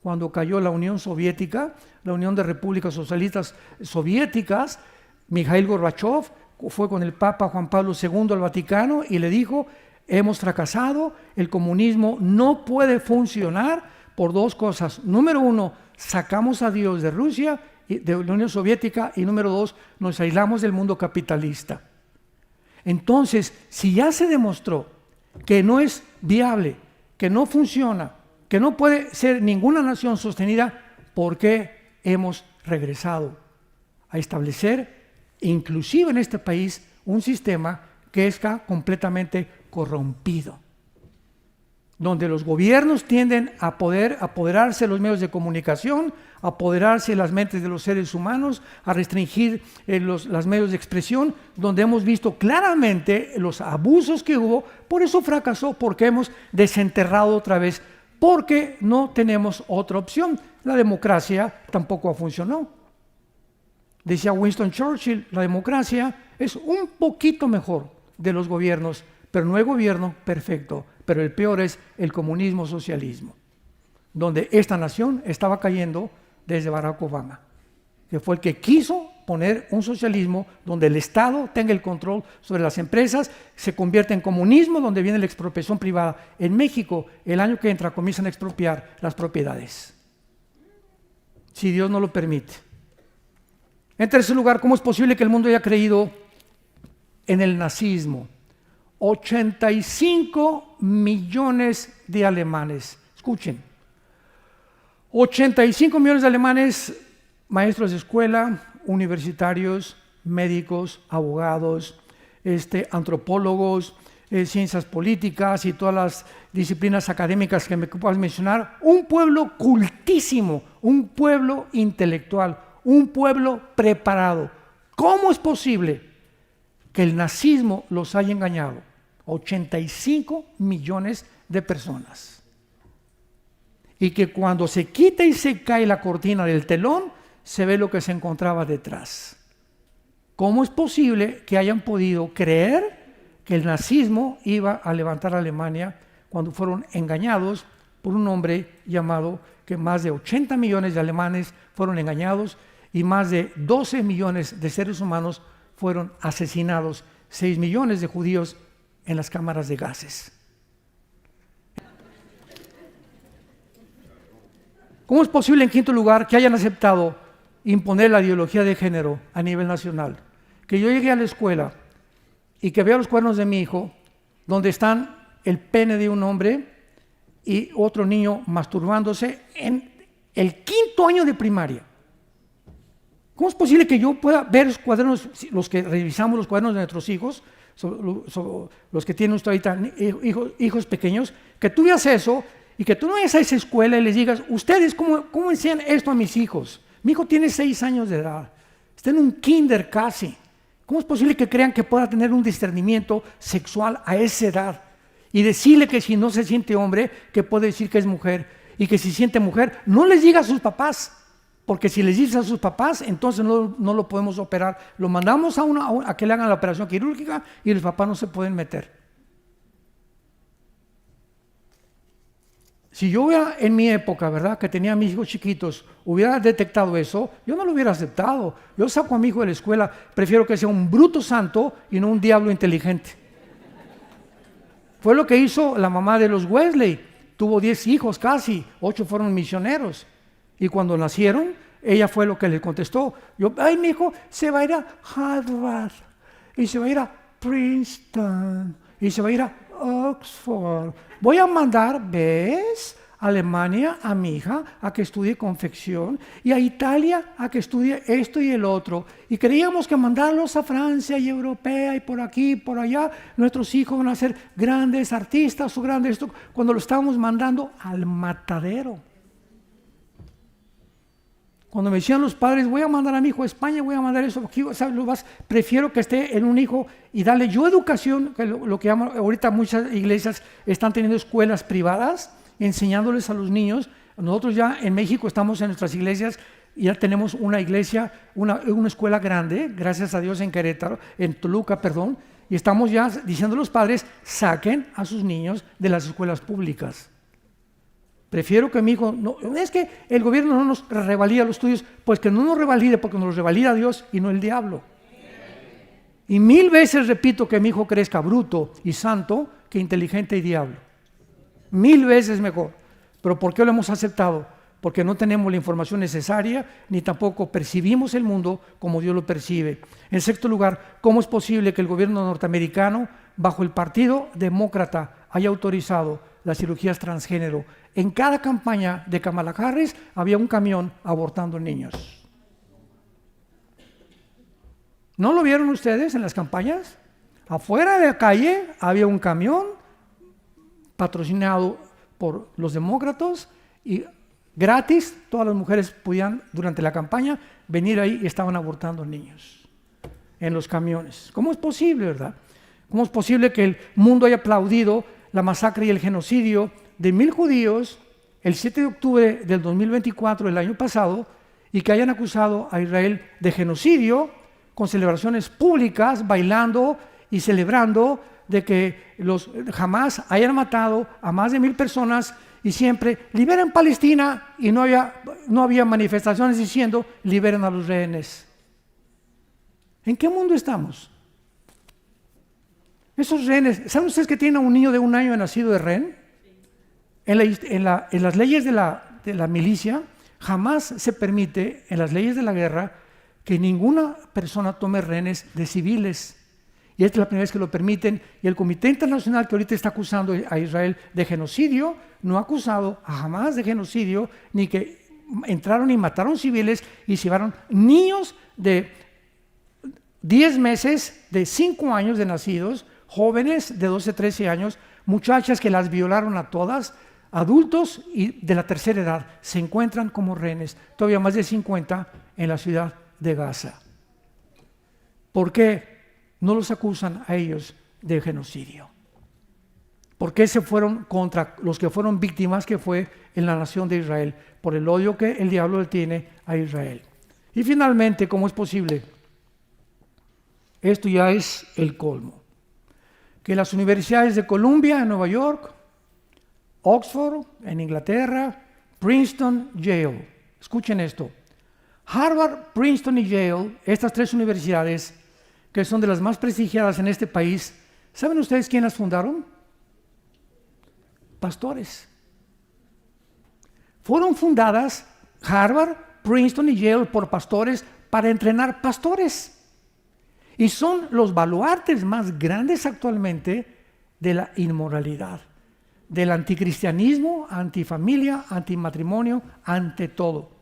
cuando cayó la Unión Soviética, la Unión de Repúblicas Socialistas Soviéticas. Mikhail Gorbachev fue con el Papa Juan Pablo II al Vaticano y le dijo, hemos fracasado, el comunismo no puede funcionar por 2 cosas. Número 1, sacamos a Dios de Rusia, de la Unión Soviética, y número 2, nos aislamos del mundo capitalista. Entonces, si ya se demostró que no es viable, que no funciona, que no puede ser ninguna nación sostenida, ¿por qué hemos regresado a establecer, inclusive en este país, un sistema que está completamente corrompido? Donde los gobiernos tienden a poder apoderarse de los medios de comunicación, apoderarse de las mentes de los seres humanos, a restringir los medios de expresión, donde hemos visto claramente los abusos que hubo. Por eso fracasó, porque hemos desenterrado otra vez, porque no tenemos otra opción. La democracia tampoco funcionó. Decía Winston Churchill, la democracia es un poquito mejor de los gobiernos, pero no hay gobierno perfecto. Pero el peor es el comunismo-socialismo, donde esta nación estaba cayendo desde Barack Obama, que fue el que quiso poner un socialismo donde el Estado tenga el control sobre las empresas, se convierte en comunismo, donde viene la expropiación privada. En México, el año que entra, comienzan a expropiar las propiedades, si Dios no lo permite. En tercer lugar, ¿cómo es posible que el mundo haya creído en el nazismo? 85 millones de alemanes. Escuchen, 85 millones de alemanes, maestros de escuela, universitarios, médicos, abogados, antropólogos, ciencias políticas y todas las disciplinas académicas que me puedas mencionar. Un pueblo cultísimo, un pueblo intelectual, un pueblo preparado. ¿Cómo es posible que el nazismo los haya engañado? 85 millones de personas. Y que cuando se quita y se cae la cortina del telón, se ve lo que se encontraba detrás. ¿Cómo es posible que hayan podido creer que el nazismo iba a levantar a Alemania cuando fueron engañados por un hombre llamado, que más de 80 millones de alemanes fueron engañados y más de 12 millones de seres humanos fueron asesinados, 6 millones de judíos en las cámaras de gases? ¿Cómo es posible, en quinto lugar, que hayan aceptado imponer la ideología de género a nivel nacional? Que yo llegué a la escuela y que vea los cuadernos de mi hijo, donde están el pene de un hombre y otro niño masturbándose en el quinto año de primaria. ¿Cómo es posible que yo pueda ver los cuadernos, los que revisamos los cuadernos de nuestros hijos, los que tienen usted ahorita hijos pequeños, que tú veas eso y que tú no vayas a esa escuela y les digas, ustedes, ¿cómo enseñan esto a mis hijos? Mi hijo tiene 6 años de edad, está en un kinder casi. ¿Cómo es posible que crean que pueda tener un discernimiento sexual a esa edad? Y decirle que si no se siente hombre, que puede decir que es mujer, y que si siente mujer, no les diga a sus papás. Porque si les dices a sus papás, entonces no lo podemos operar. Lo mandamos a que le hagan la operación quirúrgica y los papás no se pueden meter. Si yo hubiera, en mi época, ¿verdad?, que tenía a mis hijos chiquitos, hubiera detectado eso, yo no lo hubiera aceptado. Yo saco a mi hijo de la escuela, prefiero que sea un bruto santo y no un diablo inteligente. Fue lo que hizo la mamá de los Wesley. Tuvo 10 hijos casi, 8 fueron misioneros. Y cuando nacieron, ella fue lo que le contestó. Mi hijo se va a ir a Harvard, y se va a ir a Princeton, y se va a ir a Oxford. Voy a mandar, ¿ves?, a Alemania a mi hija a que estudie confección, y a Italia a que estudie esto y el otro. Y creíamos que mandarlos a Francia y Europea y por aquí y por allá, nuestros hijos van a ser grandes artistas o grandes esto, cuando lo estábamos mandando al matadero. Cuando me decían los padres, voy a mandar a mi hijo a España, voy a mandar eso, aquí, prefiero que esté en un hijo y darle yo educación, que lo que llaman, ahorita muchas iglesias están teniendo escuelas privadas, enseñándoles a los niños. Nosotros ya en México estamos en nuestras iglesias, y ya tenemos una iglesia, una escuela grande, gracias a Dios, en Querétaro, en Toluca, perdón, y estamos ya diciendo a los padres, saquen a sus niños de las escuelas públicas. Prefiero que mi hijo, no, es que el gobierno no nos revalida los estudios, pues que no nos revalide, porque nos los revalida Dios y no el diablo. Y 1000 veces repito que mi hijo crezca bruto y santo que inteligente y diablo. 1000 veces mejor. ¿Pero por qué lo hemos aceptado? porque no tenemos la información necesaria, ni tampoco percibimos el mundo como Dios lo percibe. En sexto lugar, ¿cómo es posible que el gobierno norteamericano, bajo el Partido Demócrata, haya autorizado las cirugías transgénero? En cada campaña de Kamala Harris había un camión abortando niños. ¿No lo vieron ustedes en las campañas? Afuera de la calle había un camión patrocinado por los demócratas y gratis todas las mujeres podían durante la campaña venir ahí y estaban abortando niños en los camiones. ¿Cómo es posible, verdad? ¿Cómo es posible que el mundo haya aplaudido la masacre y el genocidio de 1,000 judíos el 7 de octubre del 2024, el año pasado, y que hayan acusado a Israel de genocidio con celebraciones públicas, bailando y celebrando de que los Hamas hayan matado a más de 1,000 personas y siempre liberen Palestina, y no había manifestaciones diciendo liberen a los rehenes? ¿En qué mundo estamos? Esos rehenes, ¿saben ustedes que tienen a un niño de 1 año nacido de rehén? En las leyes de la milicia jamás se permite, en las leyes de la guerra, que ninguna persona tome rehenes de civiles. Y esta es la primera vez que lo permiten, y el Comité Internacional que ahorita está acusando a Israel de genocidio, no ha acusado a Hamas de genocidio, ni que entraron y mataron civiles y se llevaron niños de 10 meses, de 5 años de nacidos, jóvenes de 12, 13 años, muchachas que las violaron a todas, adultos y de la tercera edad, se encuentran como rehenes, todavía más de 50 en la ciudad de Gaza. ¿Por qué no los acusan a ellos de genocidio? ¿Por qué se fueron contra los que fueron víctimas, que fue en la nación de Israel, por el odio que el diablo le tiene a Israel? Y finalmente, ¿cómo es posible? Esto ya es el colmo. Que las universidades de Columbia en Nueva York, Oxford en Inglaterra, Princeton, Yale, escuchen esto, Harvard, Princeton y Yale, estas 3 universidades que son de las más prestigiadas en este país, ¿saben ustedes quién las fundaron? Pastores. Fueron fundadas Harvard, Princeton y Yale por pastores para entrenar pastores. Y son los baluartes más grandes actualmente de la inmoralidad, del anticristianismo, antifamilia, antimatrimonio, ante todo.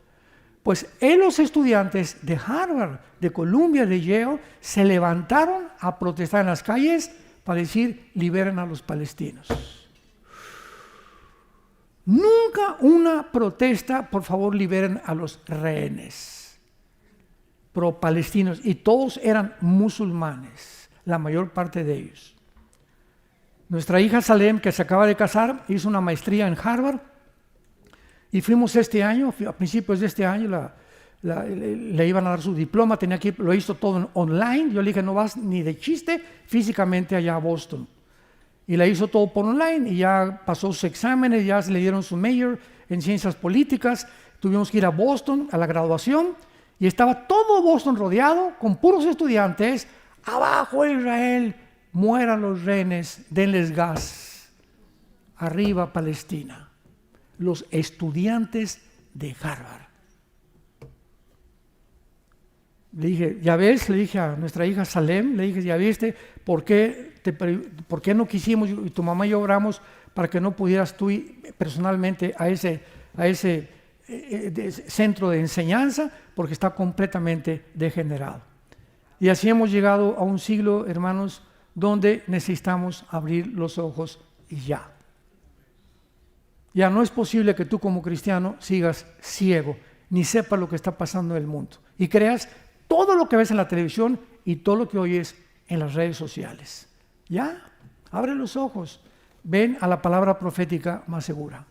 Pues los estudiantes de Harvard, de Columbia, de Yale, se levantaron a protestar en las calles para decir, liberen a los palestinos. Nunca una protesta, por favor, liberen a los rehenes pro-palestinos, y todos eran musulmanes, la mayor parte de ellos. Nuestra hija Salem, que se acaba de casar, hizo una maestría en Harvard, y fuimos este año, a principios de este año, le iban a dar su diploma, lo hizo todo online. Yo le dije, no vas ni de chiste físicamente allá a Boston. Y la hizo todo por online, y ya pasó sus exámenes, ya se le dieron su major en ciencias políticas. Tuvimos que ir a Boston a la graduación, y estaba todo Boston rodeado con puros estudiantes. Abajo Israel, mueran los rehenes, denles gas. Arriba Palestina. Los estudiantes de Harvard. Le dije, ya ves, le dije a nuestra hija Salem, le dije, ya viste, ¿por qué no quisimos, y tu mamá y yo oramos para que no pudieras tú ir personalmente a ese centro de enseñanza? Porque está completamente degenerado. Y así hemos llegado a un siglo, hermanos, donde necesitamos abrir los ojos y ya. Ya no es posible que tú como cristiano sigas ciego, ni sepas lo que está pasando en el mundo, y creas todo lo que ves en la televisión y todo lo que oyes en las redes sociales. Ya, abre los ojos, ven a la palabra profética más segura.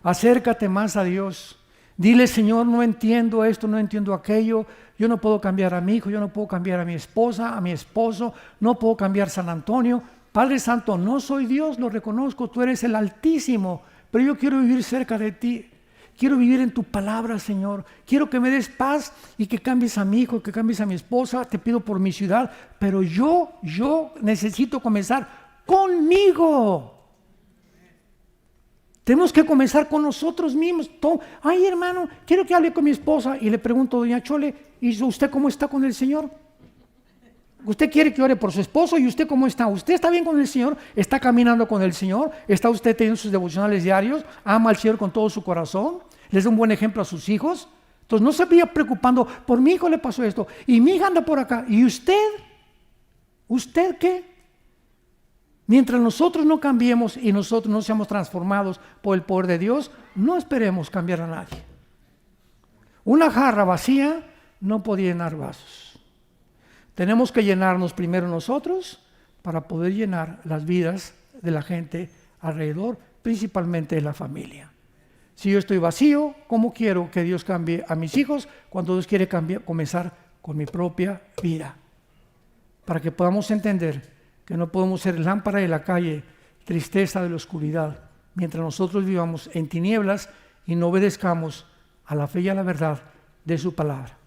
Acércate más a Dios. Dile, Señor, no entiendo esto, no entiendo aquello. Yo no puedo cambiar a mi hijo, yo no puedo cambiar a mi esposa, a mi esposo, no puedo cambiar San Antonio. Padre Santo, no soy Dios, lo reconozco, tú eres el Altísimo, pero yo quiero vivir cerca de ti. Quiero vivir en tu palabra, Señor. Quiero que me des paz y que cambies a mi hijo, que cambies a mi esposa. Te pido por mi ciudad, pero yo necesito comenzar conmigo. Tenemos que comenzar con nosotros mismos. Ay, hermano, quiero que hable con mi esposa. Y le pregunto, doña Chole, ¿y usted cómo está con el Señor? Usted quiere que ore por su esposo, ¿y usted cómo está? ¿Usted está bien con el Señor? ¿Está caminando con el Señor? ¿Está usted teniendo sus devocionales diarios? ¿Ama al Señor con todo su corazón? ¿Les da un buen ejemplo a sus hijos? Entonces no se vaya preocupando, por mi hijo le pasó esto, y mi hija anda por acá. ¿Y usted? ¿Usted qué? Mientras nosotros no cambiemos y nosotros no seamos transformados por el poder de Dios, no esperemos cambiar a nadie. Una jarra vacía no puede llenar vasos. Tenemos que llenarnos primero nosotros para poder llenar las vidas de la gente alrededor, principalmente de la familia. Si yo estoy vacío, ¿cómo quiero que Dios cambie a mis hijos cuando Dios quiere comenzar con mi propia vida? Para que podamos entender que no podemos ser lámpara de la calle, tristeza de la oscuridad, mientras nosotros vivamos en tinieblas y no obedezcamos a la fe y a la verdad de su palabra.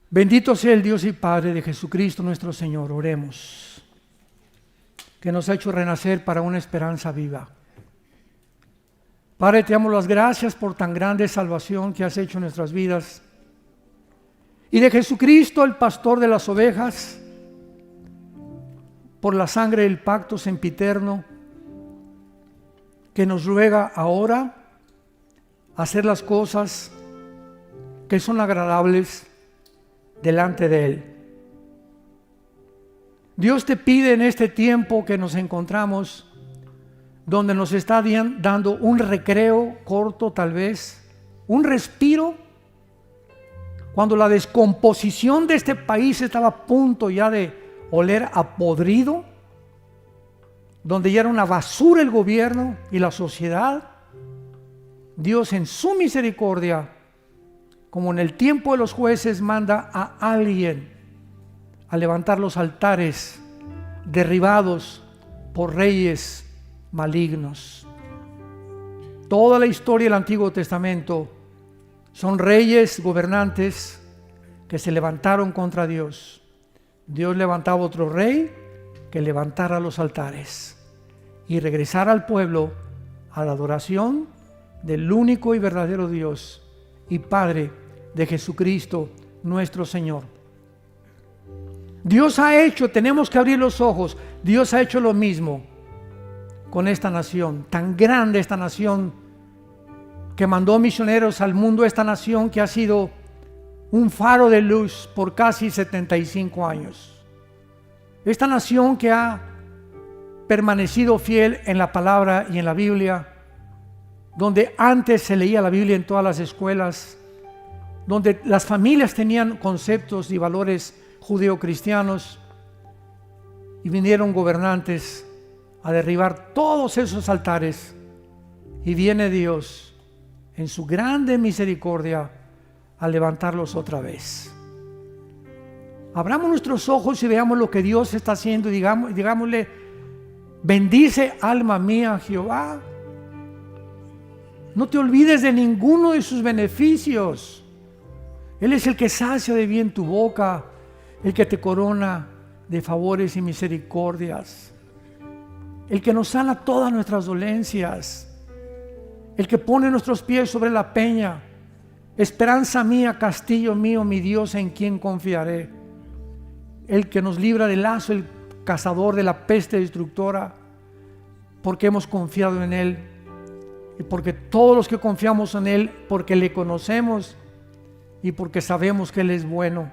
Bendito sea el Dios y Padre de Jesucristo nuestro Señor. Oremos, que nos ha hecho renacer para una esperanza viva. Padre, te damos las gracias por tan grande salvación que has hecho en nuestras vidas. Y de Jesucristo, el pastor de las ovejas, por la sangre del pacto sempiterno, que nos ruega ahora hacer las cosas que son agradables delante de Él. Dios te pide en este tiempo que nos encontramos, donde nos está dando un recreo corto tal vez, un respiro, cuando la descomposición de este país estaba a punto ya de oler a podrido, donde ya era una basura el gobierno y la sociedad. Dios en su misericordia, como en el tiempo de los jueces, manda a alguien a levantar los altares derribados por reyes malignos. Toda la historia del Antiguo Testamento son reyes, gobernantes que se levantaron contra Dios. Dios levantaba otro rey que levantara los altares y regresara al pueblo a la adoración del único y verdadero Dios y Padre de Jesucristo nuestro Señor. Dios ha hecho, tenemos que abrir los ojos, Dios ha hecho lo mismo con esta nación, tan grande esta nación, que mandó misioneros al mundo, esta nación que ha sido un faro de luz por casi 75 años. Esta nación que ha permanecido fiel en la palabra y en la Biblia, donde antes se leía la Biblia en todas las escuelas, donde las familias tenían conceptos y valores judeocristianos, y vinieron gobernantes a derribar todos esos altares, y viene Dios en su grande misericordia a levantarlos otra vez. Abramos nuestros ojos y veamos lo que Dios está haciendo y digámosle: bendice alma mía Jehová. No te olvides de ninguno de sus beneficios. Él es el que sacia de bien tu boca, el que te corona de favores y misericordias, el que nos sana todas nuestras dolencias, el que pone nuestros pies sobre la peña. Esperanza mía, castillo mío, mi Dios, en quien confiaré. El que nos libra del lazo, el cazador de la peste destructora, porque hemos confiado en Él. Y porque todos los que confiamos en Él, porque le conocemos y porque sabemos que Él es bueno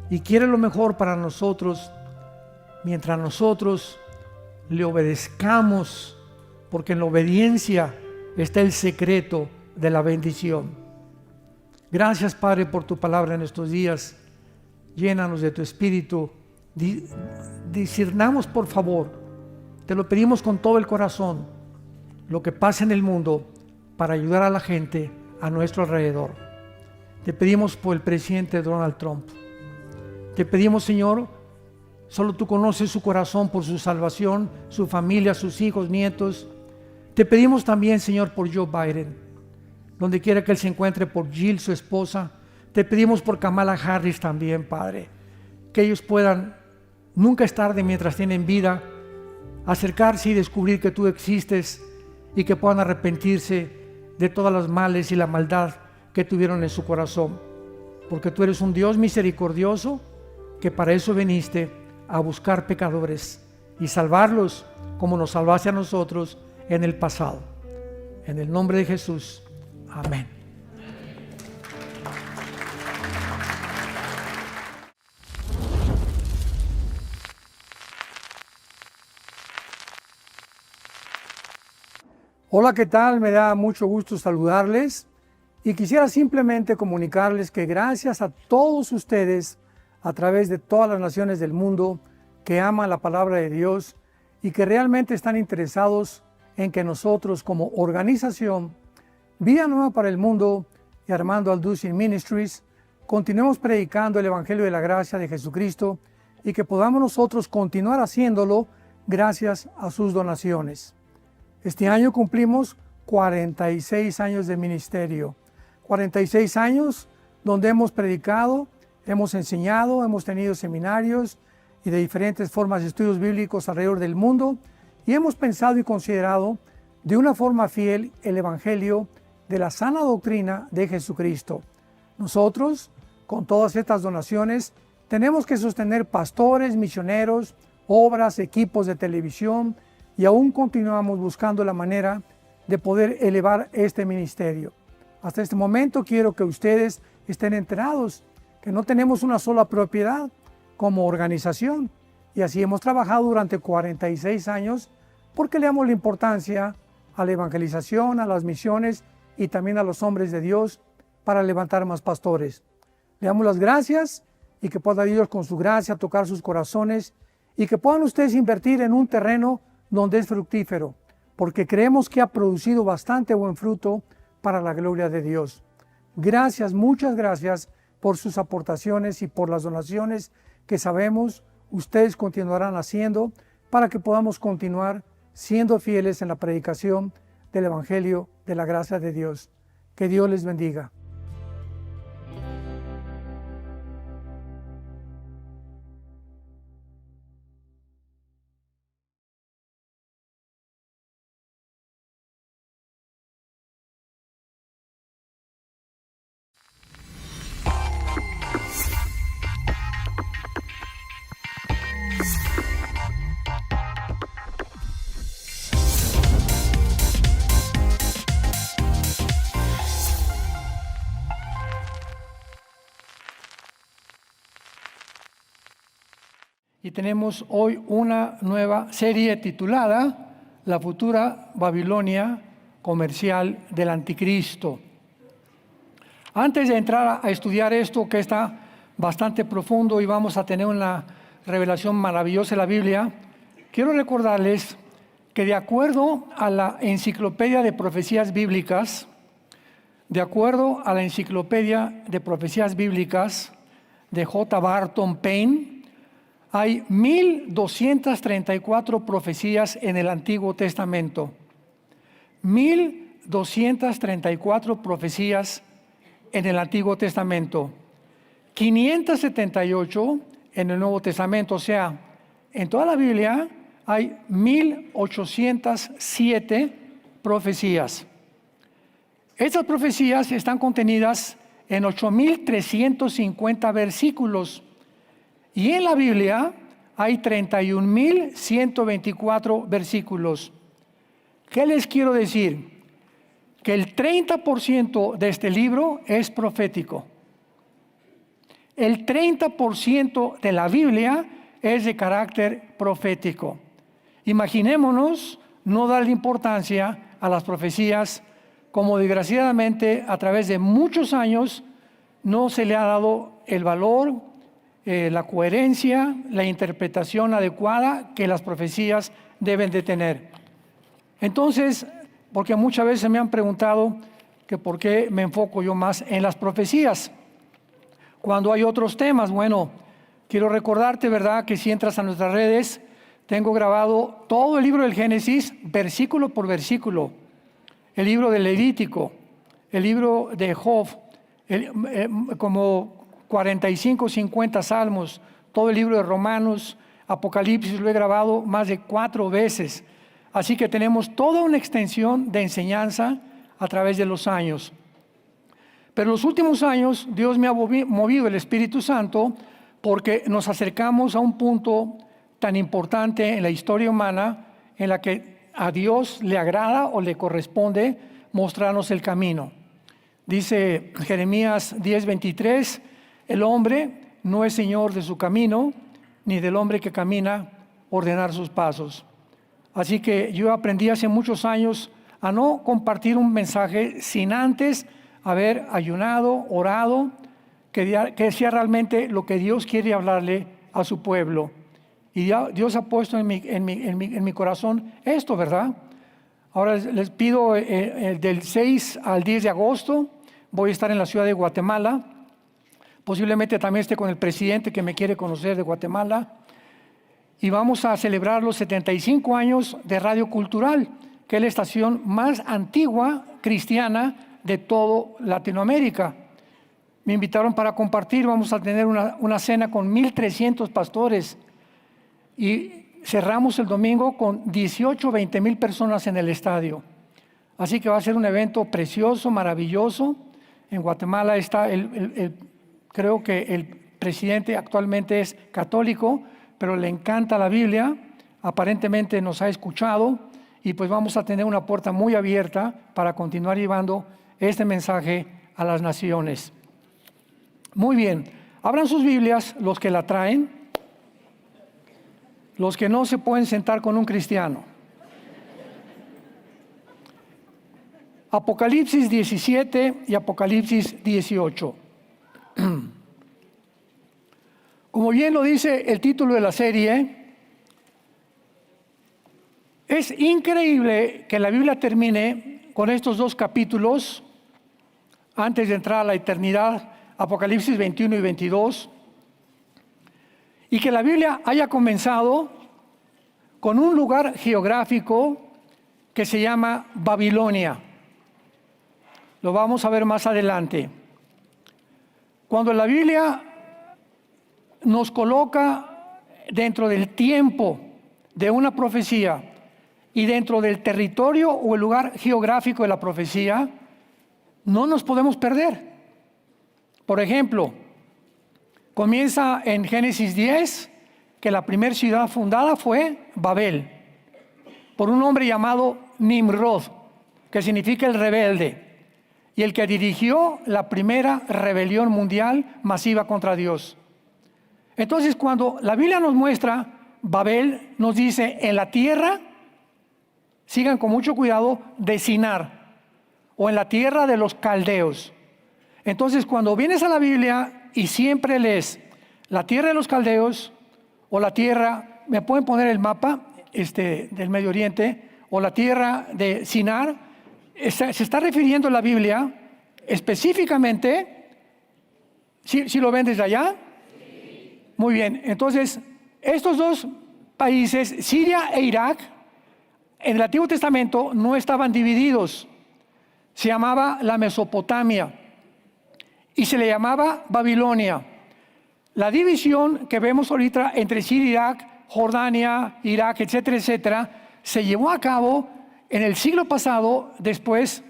y quiere lo mejor para nosotros, mientras nosotros le obedezcamos, porque en la obediencia está el secreto de la bendición. Gracias, Padre, por tu palabra en estos días. Llénanos de tu espíritu. Discernamos, por favor, te lo pedimos con todo el corazón, lo que pasa en el mundo para ayudar a la gente a nuestro alrededor. Te pedimos por el presidente Donald Trump. Te pedimos, Señor, solo tú conoces su corazón por su salvación, su familia, sus hijos, nietos. Te pedimos también, Señor, por Joe Biden, donde quiera que él se encuentre, por Jill, su esposa. Te pedimos por Kamala Harris también, Padre, que ellos puedan, nunca es tarde mientras tienen vida, acercarse y descubrir que tú existes y que puedan arrepentirse de todas las males y la maldad que tuvieron en su corazón. Porque tú eres un Dios misericordioso, que para eso viniste, a buscar pecadores y salvarlos como nos salvaste a nosotros en el pasado. En el nombre de Jesús. Amén. Hola, ¿qué tal? Me da mucho gusto saludarles y quisiera simplemente comunicarles que gracias a todos ustedes a través de todas las naciones del mundo que aman la palabra de Dios y que realmente están interesados en que nosotros como organización Vida Nueva para el Mundo y Armando Alducin Ministries continuemos predicando el Evangelio de la Gracia de Jesucristo y que podamos nosotros continuar haciéndolo gracias a sus donaciones. Este año cumplimos 46 años de ministerio, 46 años donde hemos predicado, hemos enseñado, hemos tenido seminarios y de diferentes formas de estudios bíblicos alrededor del mundo y hemos pensado y considerado de una forma fiel el Evangelio de la sana doctrina de Jesucristo. Nosotros, con todas estas donaciones, tenemos que sostener pastores, misioneros, obras, equipos de televisión, y aún continuamos buscando la manera de poder elevar este ministerio. Hasta este momento quiero que ustedes estén enterados que no tenemos una sola propiedad como organización y así hemos trabajado durante 46 años porque le damos la importancia a la evangelización, a las misiones y también a los hombres de Dios para levantar más pastores. Le damos las gracias y que pueda Dios con su gracia tocar sus corazones y que puedan ustedes invertir en un terreno donde es fructífero, porque creemos que ha producido bastante buen fruto para la gloria de Dios. Gracias, muchas gracias por sus aportaciones y por las donaciones que sabemos ustedes continuarán haciendo para que podamos continuar siendo fieles en la predicación del Evangelio de la gracia de Dios. Que Dios les bendiga. Y tenemos hoy una nueva serie titulada La futura Babilonia comercial del Anticristo. Antes de entrar a estudiar esto, que está bastante profundo y vamos a tener una revelación maravillosa de la Biblia, quiero recordarles que de acuerdo a la Enciclopedia de Profecías Bíblicas, de J. Barton Payne, hay 1234 profecías en el Antiguo Testamento. 1234 profecías en el Antiguo Testamento. 578 en el Nuevo Testamento. O sea, en toda la Biblia hay 1807 profecías. Estas profecías están contenidas en 8350 versículos. Y en la Biblia hay 31.124 versículos. ¿Qué les quiero decir? Que el 30% de este libro es profético. El 30% de la Biblia es de carácter profético. Imaginémonos no darle importancia a las profecías, como desgraciadamente a través de muchos años no se le ha dado el valor, la coherencia, la interpretación adecuada que las profecías deben de tener. Entonces, porque muchas veces me han preguntado que por qué me enfoco yo más en las profecías cuando hay otros temas. Bueno, quiero recordarte, ¿verdad?, que si entras a nuestras redes, tengo grabado todo el libro del Génesis, versículo por versículo, el libro del Levítico, el libro de Job, como 45, 50 salmos, todo el libro de Romanos, Apocalipsis lo he grabado más de 4 veces. Así que tenemos toda una extensión de enseñanza a través de los años. Pero en los últimos años Dios me ha movido el Espíritu Santo porque nos acercamos a un punto tan importante en la historia humana en la que a Dios le agrada o le corresponde mostrarnos el camino. Dice Jeremías 10:23, el hombre no es señor de su camino, ni del hombre que camina ordenar sus pasos. Así que yo aprendí hace muchos años a no compartir un mensaje sin antes haber ayunado, orado, que sea realmente lo que Dios quiere hablarle a su pueblo. Y Dios ha puesto en mi corazón esto, ¿verdad? Ahora les pido del 6 al 10 de agosto, voy a estar en la ciudad de Guatemala. Posiblemente también esté con el presidente que me quiere conocer de Guatemala. Y vamos a celebrar los 75 años de Radio Cultural, que es la estación más antigua cristiana de toda Latinoamérica. Me invitaron para compartir, vamos a tener una cena con 1,300 pastores y cerramos el domingo con 18, 20 mil personas en el estadio. Así que va a ser un evento precioso, maravilloso. En Guatemala está, creo que el presidente actualmente es católico, pero le encanta la Biblia, aparentemente nos ha escuchado y pues vamos a tener una puerta muy abierta para continuar llevando este mensaje a las naciones. Muy bien, abran sus Biblias los que la traen, los que no se pueden sentar con un cristiano. Apocalipsis 17 y Apocalipsis 18. Como bien lo dice el título de la serie, es increíble que la Biblia termine con estos 2 capítulos antes de entrar a la eternidad, Apocalipsis 21 y 22, y que la Biblia haya comenzado con un lugar geográfico que se llama Babilonia. Lo vamos a ver más adelante. Cuando la Biblia nos coloca dentro del tiempo de una profecía y dentro del territorio o el lugar geográfico de la profecía, no nos podemos perder. Por ejemplo, comienza en Génesis 10 que la primera ciudad fundada fue Babel, por un hombre llamado Nimrod, que significa el rebelde, y el que dirigió la primera rebelión mundial masiva contra Dios. Entonces, cuando la Biblia nos muestra Babel, nos dice en la tierra, sigan con mucho cuidado, de Sinar, o en la tierra de los caldeos. Entonces, cuando vienes a la Biblia y siempre lees la tierra de los caldeos, o la tierra, me pueden poner el mapa del Medio Oriente, o la tierra de Sinar, se está refiriendo la Biblia específicamente, ¿sí lo ven desde allá? Sí. Muy bien, entonces, estos 2 países, Siria e Irak, en el Antiguo Testamento no estaban divididos. Se llamaba la Mesopotamia y se le llamaba Babilonia. La división que vemos ahorita entre Siria e Irak, Jordania, Irak, etcétera, etcétera, se llevó a cabo en el siglo pasado. Después,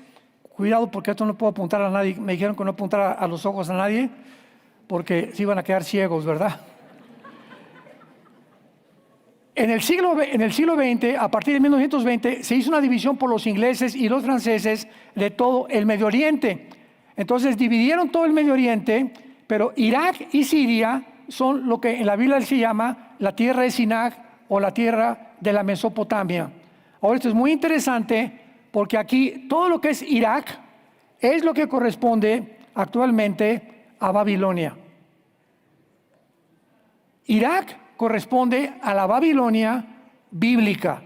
cuidado porque esto no puedo apuntar a nadie, me dijeron que no apuntara a los ojos a nadie porque se iban a quedar ciegos, ¿verdad? En el siglo XX, a partir de 1920, se hizo una división por los ingleses y los franceses de todo el Medio Oriente. Entonces dividieron todo el Medio Oriente, pero Irak y Siria son lo que en la Biblia se llama la tierra de Sinar o la tierra de la Mesopotamia. Ahora esto es muy interesante porque aquí todo lo que es Irak es lo que corresponde actualmente a Babilonia. Irak corresponde a la Babilonia bíblica.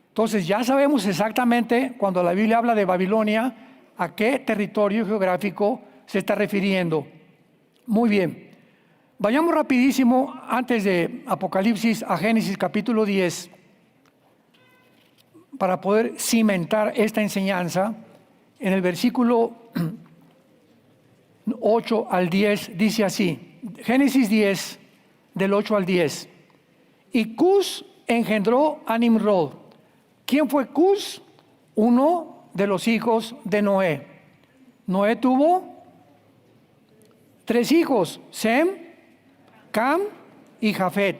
Entonces ya sabemos exactamente cuando la Biblia habla de Babilonia a qué territorio geográfico se está refiriendo. Muy bien, vayamos rapidísimo antes de Apocalipsis a Génesis capítulo 10 para poder cimentar esta enseñanza. En el versículo 8 al 10 dice así, Génesis 10 del 8 al 10. y Cus engendró a Nimrod. ¿Quién fue Cus? Uno de los hijos de Noé. Noé tuvo 3 hijos, Sem, Cam y Jafet.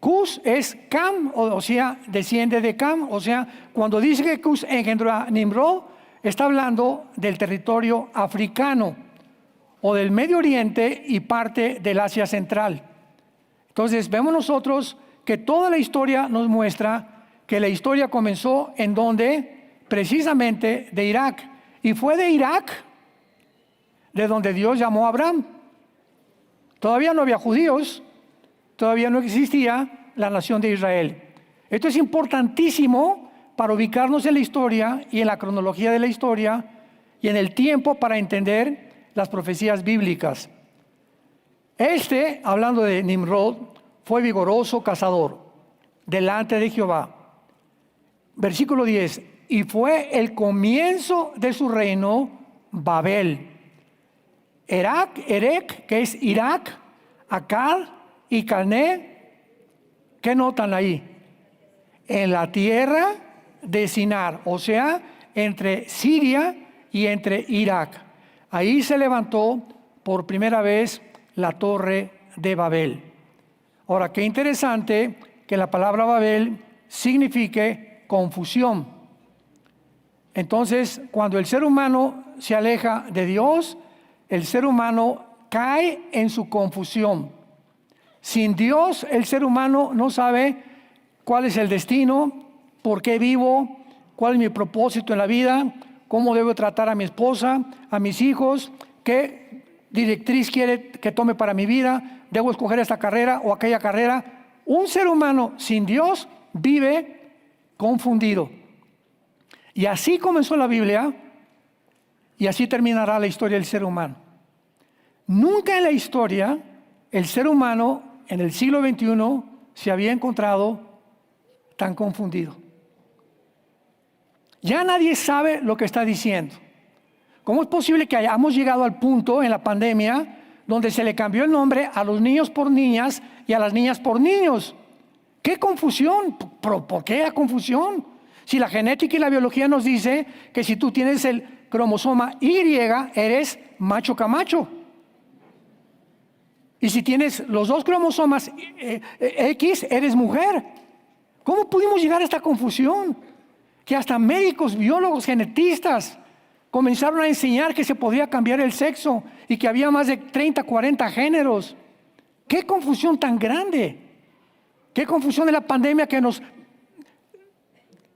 Cus es Cam, o sea, desciende de Cam. O sea, cuando dice que Cus engendró a Nimrod, está hablando del territorio africano o del Medio Oriente y parte del Asia Central. Entonces, vemos nosotros que toda la historia nos muestra que la historia comenzó en donde, precisamente de Irak. Y fue de Irak de donde Dios llamó a Abraham. Todavía no había judíos, todavía no existía la nación de Israel. Esto es importantísimo para ubicarnos en la historia y en la cronología de la historia y en el tiempo para entender las profecías bíblicas. Hablando de Nimrod, fue vigoroso cazador delante de Jehová. Versículo 10. Y fue el comienzo de su reino Babel. Erec, que es Irak, Akkad y Calné. ¿Qué notan ahí? En la tierra de Sinar, o sea, entre Siria y entre Irak. Ahí se levantó por primera vez la torre de Babel. Ahora, qué interesante que la palabra Babel signifique confusión. Entonces, cuando el ser humano se aleja de Dios, el ser humano cae en su confusión. Sin Dios, el ser humano no sabe cuál es el destino, por qué vivo, cuál es mi propósito en la vida, cómo debo tratar a mi esposa, a mis hijos, qué directriz quiere que tome para mi vida, debo escoger esta carrera o aquella carrera. Un ser humano sin Dios vive confundido. Y así comenzó la Biblia y así terminará la historia del ser humano. Nunca en la historia el ser humano en el siglo XXI se había encontrado tan confundido. Ya nadie sabe lo que está diciendo. ¿Cómo es posible que hayamos llegado al punto en la pandemia donde se le cambió el nombre a los niños por niñas y a las niñas por niños? ¡Qué confusión! ¿Por qué la confusión? Si la genética y la biología nos dice que si tú tienes el cromosoma Y, eres macho camacho. Y si tienes los 2 cromosomas X, eres mujer. ¿Cómo pudimos llegar a esta confusión? Que hasta médicos, biólogos, genetistas comenzaron a enseñar que se podía cambiar el sexo y que había más de 30, 40 géneros. ¡Qué confusión tan grande! ¡Qué confusión de la pandemia que nos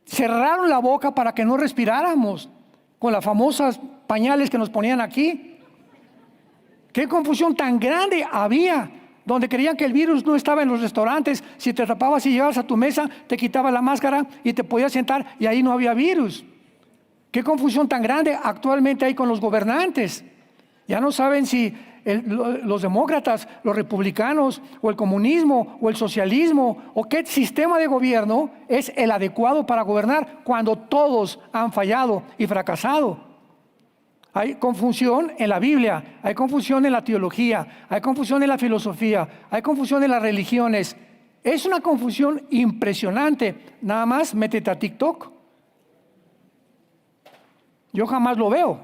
cerraron la boca para que no respiráramos con las famosas pañales que nos ponían aquí! ¡Qué confusión tan grande había! Donde creían que el virus no estaba en los restaurantes. Si te tapabas y llegabas a tu mesa, te quitabas la máscara y te podías sentar y ahí no había virus. ¡Qué confusión tan grande actualmente hay con los gobernantes! Ya no saben si los demócratas, los republicanos, o el comunismo, o el socialismo, o qué sistema de gobierno es el adecuado para gobernar cuando todos han fallado y fracasado. Hay confusión en la Biblia, hay confusión en la teología, hay confusión en la filosofía, hay confusión en las religiones. Es una confusión impresionante. Nada más métete a TikTok. Yo jamás lo veo.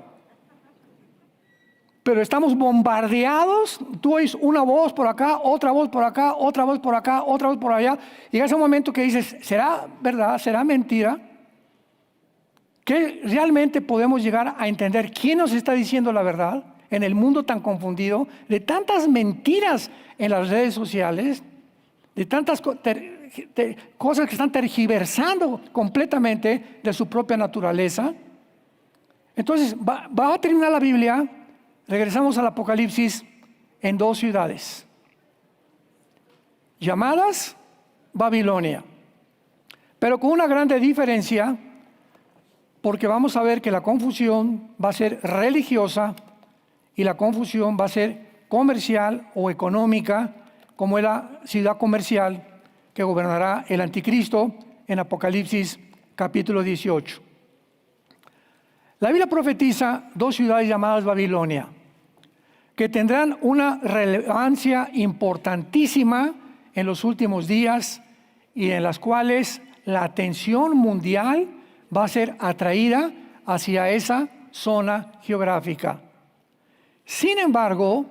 Pero estamos bombardeados. Tú oyes una voz por acá, otra voz por acá, otra voz por acá, otra voz por allá. Y llega ese momento que dices, ¿será verdad? ¿Será mentira? ¿Que realmente podemos llegar a entender quién nos está diciendo la verdad en el mundo tan confundido, de tantas mentiras en las redes sociales, de tantas cosas que están tergiversando completamente de su propia naturaleza? Entonces, va a terminar la Biblia, regresamos al Apocalipsis, en 2 ciudades, llamadas Babilonia, pero con una grande diferencia, porque vamos a ver que la confusión va a ser religiosa y la confusión va a ser comercial o económica, como es la ciudad comercial que gobernará el anticristo en Apocalipsis capítulo 18. La Biblia profetiza 2 ciudades llamadas Babilonia, que tendrán una relevancia importantísima en los últimos días y en las cuales la atención mundial va a ser atraída hacia esa zona geográfica. Sin embargo,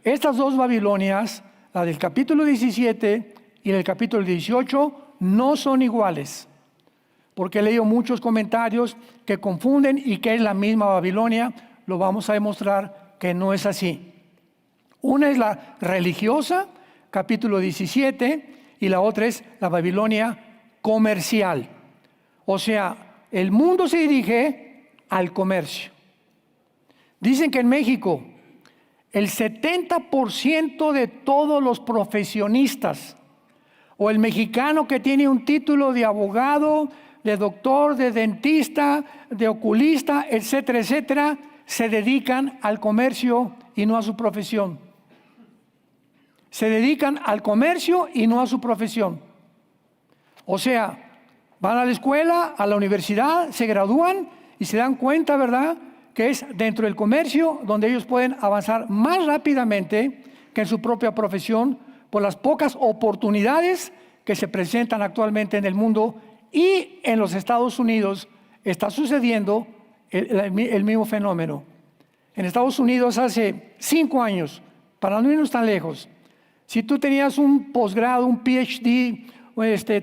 estas dos Babilonias, la del capítulo 17 y el capítulo 18, no son iguales, porque he leído muchos comentarios que confunden y que es la misma Babilonia. Lo vamos a demostrar que no es así. Una es la religiosa, capítulo 17, y la otra es la Babilonia comercial. O sea, el mundo se dirige al comercio. Dicen que en México el 70% de todos los profesionistas, o el mexicano que tiene un título de abogado, de doctor, de dentista, de oculista, etcétera, etcétera, se dedican al comercio y no a su profesión. Se dedican al comercio y no a su profesión. O sea, van a la escuela, a la universidad, se gradúan y se dan cuenta, ¿verdad?, que es dentro del comercio donde ellos pueden avanzar más rápidamente que en su propia profesión por las pocas oportunidades que se presentan actualmente en el mundo. Y en los Estados Unidos está sucediendo el mismo fenómeno. En Estados Unidos hace 5 años, para no irnos tan lejos, si tú tenías un posgrado, un PhD,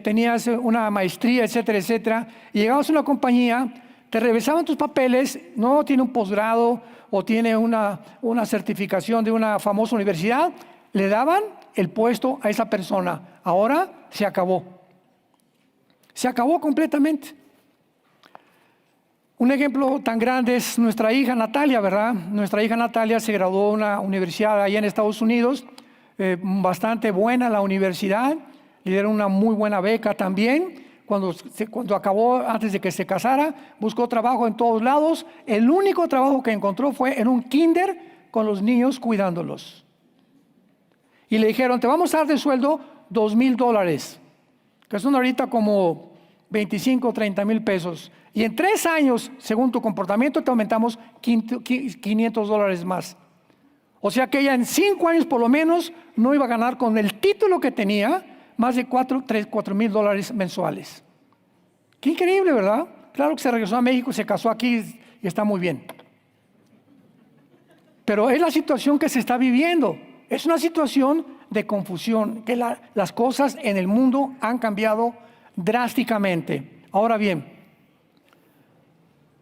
tenías una maestría, etcétera, etcétera, y llegabas a una compañía, te revisaban tus papeles, no tiene un posgrado o tiene una certificación de una famosa universidad, le daban el puesto a esa persona. Ahora se acabó. Se acabó completamente. Un ejemplo tan grande es nuestra hija Natalia, ¿verdad? Nuestra hija Natalia se graduó de una universidad allá en Estados Unidos, bastante buena la universidad, le dieron una muy buena beca también. Cuando acabó, antes de que se casara, buscó trabajo en todos lados. El único trabajo que encontró fue en un kinder con los niños cuidándolos. Y le dijeron, te vamos a dar de sueldo $2,000, que son ahorita como 25 o 30 mil pesos. Y en 3 años, según tu comportamiento, te aumentamos $500 más. O sea que ella en 5 años por lo menos no iba a ganar con el título que tenía más de $4,000 mensuales. Qué increíble, ¿verdad? Claro que se regresó a México, se casó aquí y está muy bien. Pero es la situación que se está viviendo. Es una situación de confusión, que las cosas en el mundo han cambiado drásticamente. Ahora bien,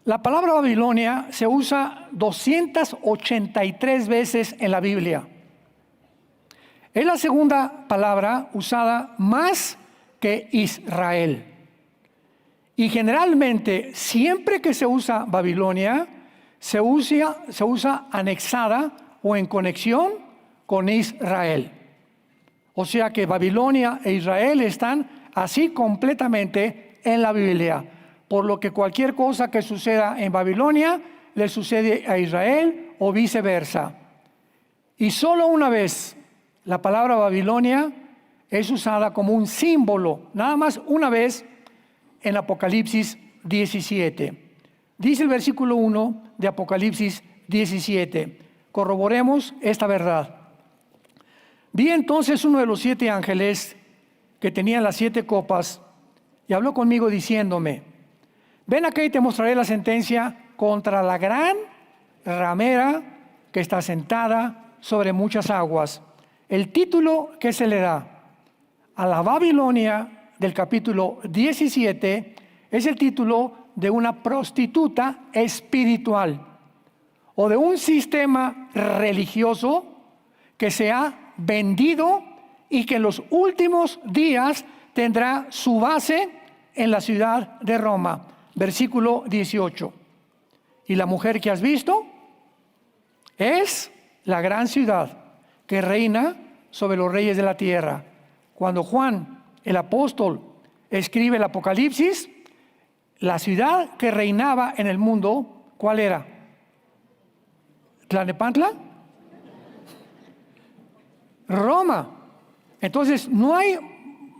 la palabra Babilonia se usa 283 veces en la Biblia. Es la segunda palabra usada más que Israel. Y generalmente, siempre que se usa Babilonia, se usa anexada o en conexión con Israel. O sea que Babilonia e Israel están así completamente en la Biblia. Por lo que cualquier cosa que suceda en Babilonia le sucede a Israel o viceversa. Y solo una vez la palabra Babilonia es usada como un símbolo, nada más una vez en Apocalipsis 17. Dice el versículo 1 de Apocalipsis 17. Corroboremos esta verdad. Vi entonces uno de los 7 ángeles que tenían las 7 copas y habló conmigo diciéndome: ven acá y te mostraré la sentencia contra la gran ramera que está sentada sobre muchas aguas. El título que se le da a la Babilonia del capítulo 17 es el título de una prostituta espiritual o de un sistema religioso que se ha vendido y que en los últimos días tendrá su base en la ciudad de Roma. Versículo 18. Y la mujer que has visto es la gran ciudad que reina sobre los reyes de la tierra. Cuando Juan, el apóstol, escribe el Apocalipsis, la ciudad que reinaba en el mundo, ¿cuál era? ¿Tlalnepantla? Roma. Entonces no hay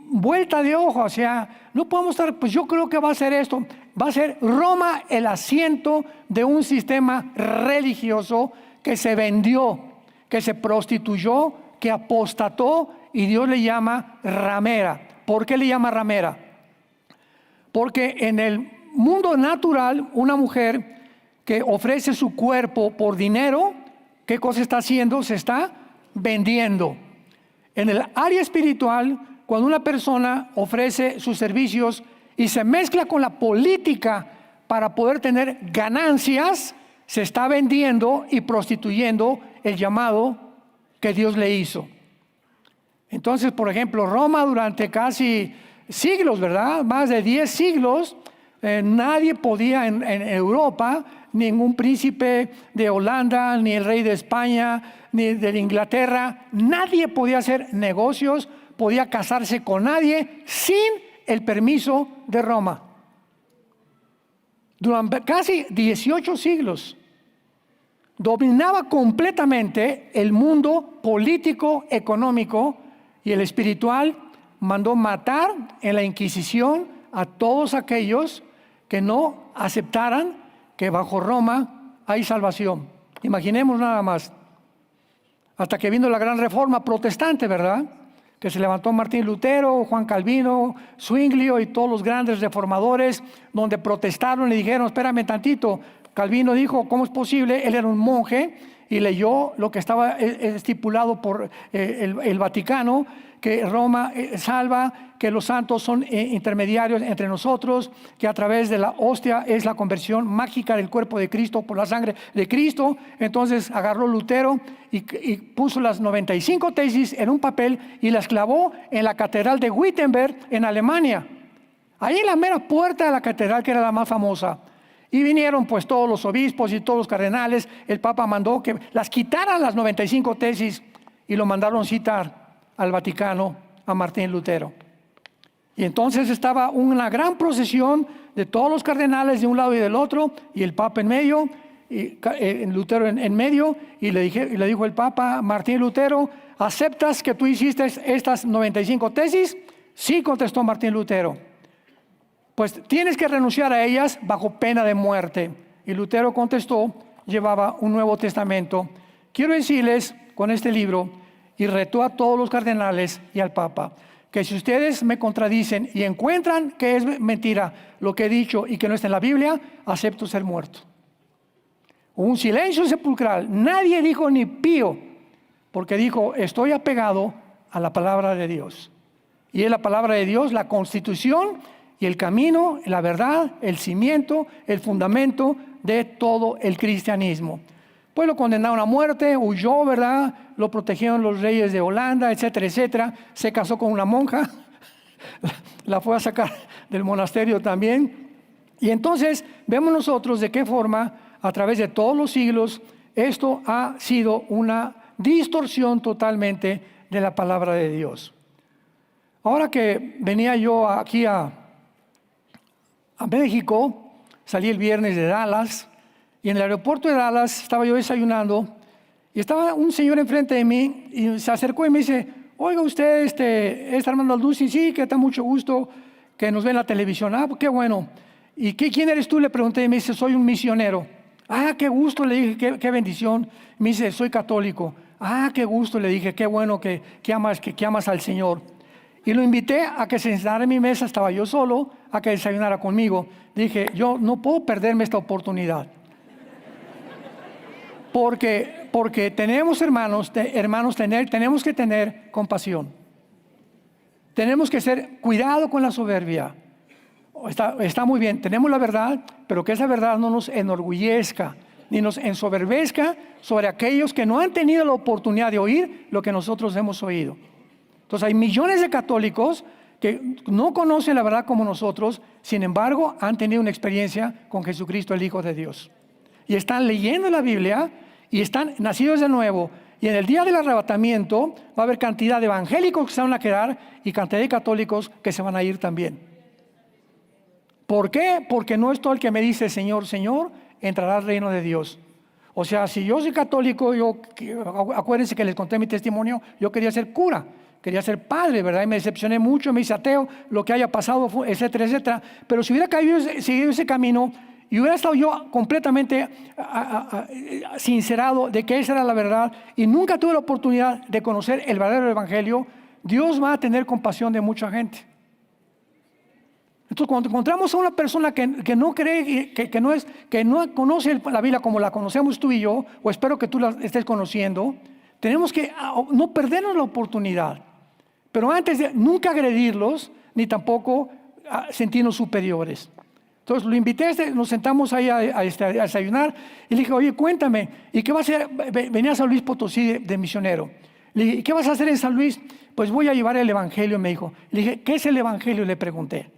vuelta de hoja, o sea, no podemos estar, pues yo creo que va a ser esto, va a ser Roma el asiento de un sistema religioso que se vendió, que se prostituyó, que apostató, y Dios le llama ramera. ¿Por qué le llama ramera? Porque en el mundo natural, una mujer que ofrece su cuerpo por dinero, ¿qué cosa está haciendo? Se está vendiendo. En el área espiritual, cuando una persona ofrece sus servicios y se mezcla con la política para poder tener ganancias, se está vendiendo y prostituyendo el llamado que Dios le hizo. Entonces, por ejemplo, Roma durante casi siglos, ¿verdad? Más de 10 siglos, nadie podía en Europa, ningún príncipe de Holanda, ni el rey de España, ni de Inglaterra, nadie podía hacer negocios, podía casarse con nadie sin el permiso de Roma. Durante casi 18 siglos, dominaba completamente el mundo político, económico y el espiritual. Mandó matar en la Inquisición a todos aquellos que no aceptaran que bajo Roma hay salvación. Imaginemos nada más. Hasta que vino la gran reforma protestante, ¿verdad? Que se levantó Martín Lutero, Juan Calvino, Zwinglio y todos los grandes reformadores, donde protestaron y dijeron, espérame tantito. Calvino dijo, ¿cómo es posible? Él era un monje y leyó lo que estaba estipulado por el Vaticano, que Roma salva, que los santos son intermediarios entre nosotros, que a través de la hostia es la conversión mágica del cuerpo de Cristo por la sangre de Cristo. Entonces agarró Lutero y puso las 95 tesis en un papel y las clavó en la catedral de Wittenberg en Alemania. Ahí en la mera puerta de la catedral, que era la más famosa. Y vinieron pues todos los obispos y todos los cardenales. El Papa mandó que las quitaran las 95 tesis y lo mandaron citar al Vaticano a Martín Lutero. Y entonces estaba una gran procesión de todos los cardenales de un lado y del otro, y el Papa en medio, y Lutero en medio, y le dijo el Papa, Martín Lutero, ¿aceptas que tú hiciste estas 95 tesis? Sí, contestó Martín Lutero. Pues tienes que renunciar a ellas bajo pena de muerte. Y Lutero contestó, llevaba un Nuevo Testamento. Quiero decirles con este libro, y retó a todos los cardenales y al Papa, que si ustedes me contradicen y encuentran que es mentira lo que he dicho y que no está en la Biblia, acepto ser muerto. Hubo un silencio sepulcral, nadie dijo ni pío, porque dijo, estoy apegado a la palabra de Dios. Y es la palabra de Dios, la constitución y el camino, la verdad, el cimiento, el fundamento de todo el cristianismo. Pues lo condenaron a muerte, huyó, ¿verdad? Lo protegieron los reyes de Holanda, etcétera, etcétera. Se casó con una monja, la fue a sacar del monasterio también. Y entonces vemos nosotros de qué forma, a través de todos los siglos, esto ha sido una distorsión totalmente de la palabra de Dios. Ahora que venía yo aquí a México, salí el viernes de Dallas, y en el aeropuerto de Dallas estaba yo desayunando y estaba un señor enfrente de mí y se acercó y me dice, oiga usted, ¿es Armando Alducin? Sí, que está mucho gusto que nos ve en la televisión. Ah, pues qué bueno. ¿Y quién eres tú? Le pregunté y me dice, soy un misionero. Ah, qué gusto, le dije, qué bendición. Me dice, soy católico. Ah, qué gusto, le dije, qué bueno que amas al Señor. Y lo invité a que se sentara en mi mesa, estaba yo solo, a que desayunara conmigo. Dije, yo no puedo perderme esta oportunidad. Porque tenemos tenemos que tener compasión. Tenemos que ser cuidado con la soberbia. Está muy bien, tenemos la verdad, pero que esa verdad no nos enorgullezca, ni nos ensoberbezca sobre aquellos que no han tenido la oportunidad de oír lo que nosotros hemos oído. Entonces hay millones de católicos que no conocen la verdad como nosotros, sin embargo han tenido una experiencia con Jesucristo, el Hijo de Dios. Y están leyendo la Biblia y están nacidos de nuevo. Y en el día del arrebatamiento va a haber cantidad de evangélicos que se van a quedar y cantidad de católicos que se van a ir también. ¿Por qué? Porque no es todo el que me dice Señor, Señor, entrará al reino de Dios. O sea, si yo soy católico, acuérdense que les conté mi testimonio, yo quería ser cura, quería ser padre, ¿verdad? Y me decepcioné mucho, me hice ateo, lo que haya pasado, etcétera, etcétera. Pero si hubiera seguido ese camino y hubiera estado yo completamente sincerado de que esa era la verdad y nunca tuve la oportunidad de conocer el verdadero evangelio, Dios va a tener compasión de mucha gente. Entonces, cuando encontramos a una persona que no cree, que no conoce la Biblia como la conocemos tú y yo, o espero que tú la estés conociendo, tenemos que no perdernos la oportunidad. Pero antes de nunca agredirlos, ni tampoco sentirnos superiores. Entonces lo invité, nos sentamos ahí a desayunar y le dije, oye, cuéntame, ¿y qué vas a hacer? Venía a San Luis Potosí de misionero. Le dije, ¿y qué vas a hacer en San Luis? Pues voy a llevar el Evangelio, me dijo. Le dije, ¿qué es el Evangelio? Le pregunté.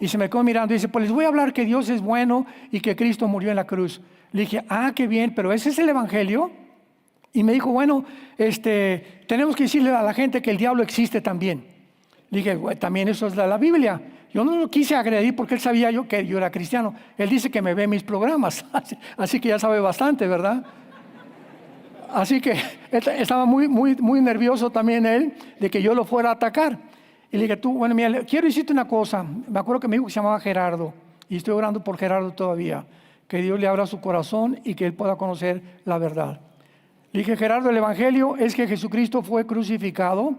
Y se me quedó mirando y dice, pues les voy a hablar que Dios es bueno y que Cristo murió en la cruz. Le dije, qué bien, pero ¿ese es el Evangelio? Y me dijo, bueno, tenemos que decirle a la gente que el diablo existe también. Le dije, también eso es la Biblia. Yo no lo quise agredir porque él sabía que yo era cristiano. Él dice que me ve mis programas, así que ya sabe bastante, ¿verdad? Así que estaba muy nervioso también él de que yo lo fuera a atacar. Y le dije, bueno, mira, quiero decirte una cosa. Me acuerdo que me dijo que se llamaba Gerardo, y estoy orando por Gerardo todavía, que Dios le abra su corazón y que él pueda conocer la verdad. Le dije, Gerardo, el Evangelio es que Jesucristo fue crucificado,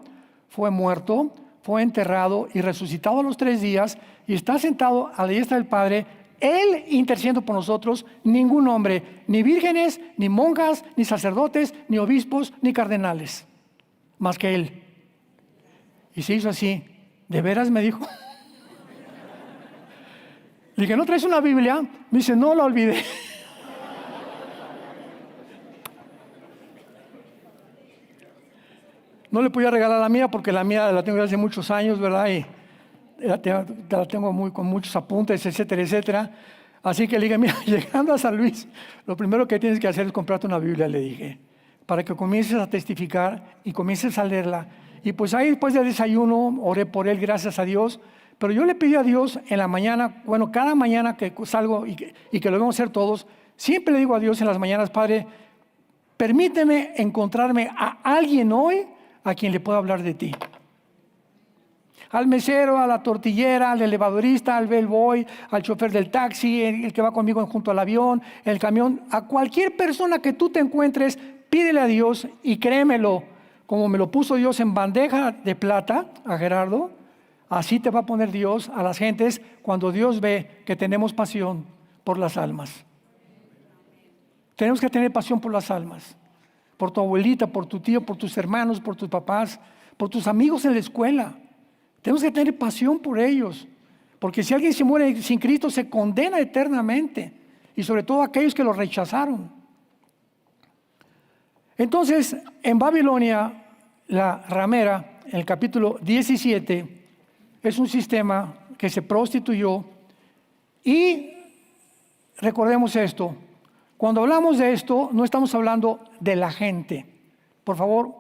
fue muerto, fue enterrado y resucitado a los 3 días y está sentado a la diestra del Padre, Él intercediendo por nosotros. Ningún hombre, ni vírgenes, ni monjas, ni sacerdotes, ni obispos, ni cardenales, más que Él. Y se hizo así. ¿De veras? Me dijo. Le dije, ¿no traes una Biblia? Me dice, no, la olvidé. No le podía regalar la mía porque la mía la tengo desde hace muchos años, ¿verdad? Y la tengo con muchos apuntes, etcétera, etcétera. Así que le dije, mira, llegando a San Luis, lo primero que tienes que hacer es comprarte una Biblia, le dije, para que comiences a testificar y comiences a leerla. Y pues ahí después del desayuno oré por él, gracias a Dios. Pero yo le pedí a Dios en la mañana, bueno, cada mañana que salgo y que lo vamos a hacer todos, siempre le digo a Dios en las mañanas, Padre, permíteme encontrarme a alguien hoy a quien le pueda hablar de ti. Al mesero, a la tortillera, al elevadorista, al bellboy, al chofer del taxi, el que va conmigo junto al avión, el camión, a cualquier persona que tú te encuentres, pídele a Dios y créemelo, como me lo puso Dios en bandeja de plata a Gerardo, así te va a poner Dios a las gentes cuando Dios ve que tenemos pasión por las almas. Tenemos que tener pasión por las almas. Por tu abuelita, por tu tío, por tus hermanos, por tus papás, por tus amigos en la escuela. Tenemos que tener pasión por ellos, porque si alguien se muere sin Cristo se condena eternamente, y sobre todo aquellos que lo rechazaron. Entonces, en Babilonia, la ramera, en el capítulo 17, es un sistema que se prostituyó, y recordemos esto. Cuando hablamos de esto, no estamos hablando de la gente. Por favor,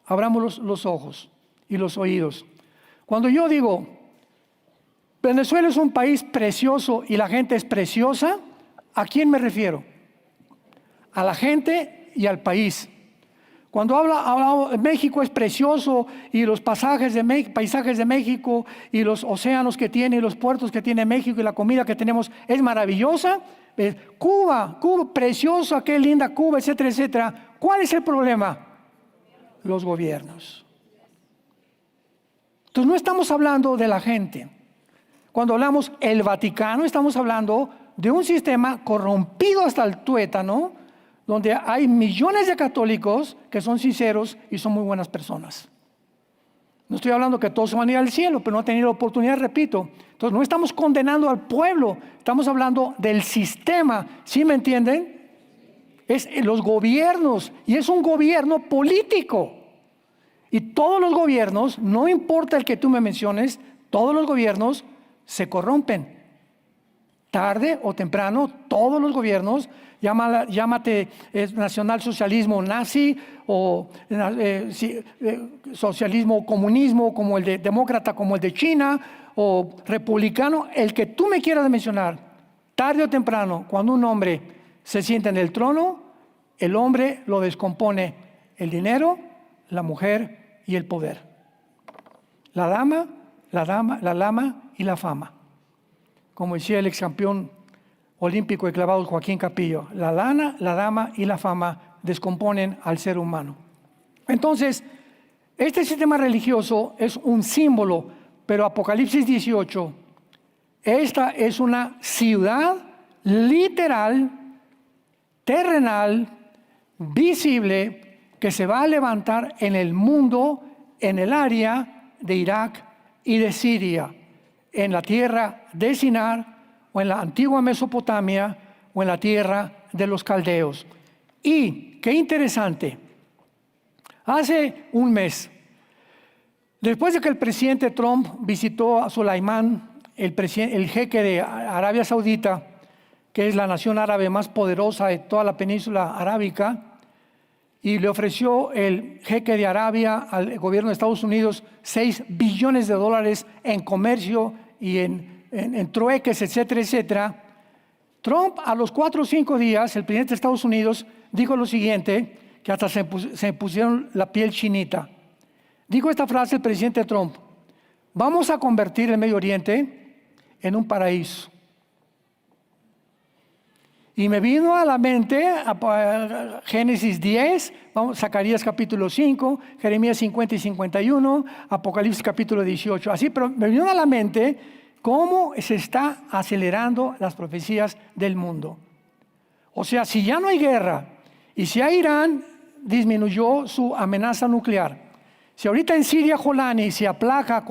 abramos los ojos y los oídos. Cuando yo digo, Venezuela es un país precioso y la gente es preciosa, ¿a quién me refiero? A la gente y al país. Cuando hablo México es precioso y los paisajes de México y los océanos que tiene y los puertos que tiene México y la comida que tenemos es maravillosa. Cuba, preciosa, qué linda Cuba, etcétera, etcétera. ¿Cuál es el problema? Los gobiernos. Entonces no estamos hablando de la gente. Cuando hablamos el Vaticano, estamos hablando de un sistema corrompido hasta el tuétano, donde hay millones de católicos que son sinceros y son muy buenas personas. No estoy hablando que todos van a ir al cielo, pero no han tenido la oportunidad, repito. Entonces no estamos condenando al pueblo, estamos hablando del sistema, ¿sí me entienden? Es los gobiernos, y es un gobierno político. Y todos los gobiernos, no importa el que tú me menciones, todos los gobiernos se corrompen. Tarde o temprano, todos los gobiernos, llámate nacionalsocialismo nazi o socialismo comunismo como el de demócrata, como el de China, o republicano, el que tú me quieras mencionar, tarde o temprano, cuando un hombre se sienta en el trono, el hombre lo descompone el dinero, la mujer y el poder. La lama y la fama. Como decía el ex campeón olímpico de clavados Joaquín Capillo, la lana, la dama y la fama descomponen al ser humano. Entonces, este sistema religioso es un símbolo, pero Apocalipsis 18 Esta es una ciudad literal, terrenal, visible, que se va a levantar en el mundo, en el área de Irak y de Siria, en la tierra de Sinar, o en la antigua Mesopotamia, o en la tierra de los caldeos. Y, qué interesante, hace un mes, después de que el presidente Trump visitó a Sulaimán, el jeque de Arabia Saudita, que es la nación árabe más poderosa de toda la península arábica, y le ofreció el jeque de Arabia al gobierno de Estados Unidos $6 billones en comercio y en trueques, etcétera, etcétera. Trump, a los 4 o 5 días, el presidente de Estados Unidos dijo lo siguiente, que hasta se pusieron la piel chinita. Dijo esta frase el presidente Trump: vamos a convertir el Medio Oriente en un paraíso. Y me vino a la mente Génesis 10, Zacarías capítulo 5, Jeremías 50 y 51, Apocalipsis capítulo 18. Así, pero me vino a la mente cómo se está acelerando las profecías del mundo. O sea, si ya no hay guerra y si a Irán disminuyó su amenaza nuclear, si ahorita en Siria Jolani se aplaca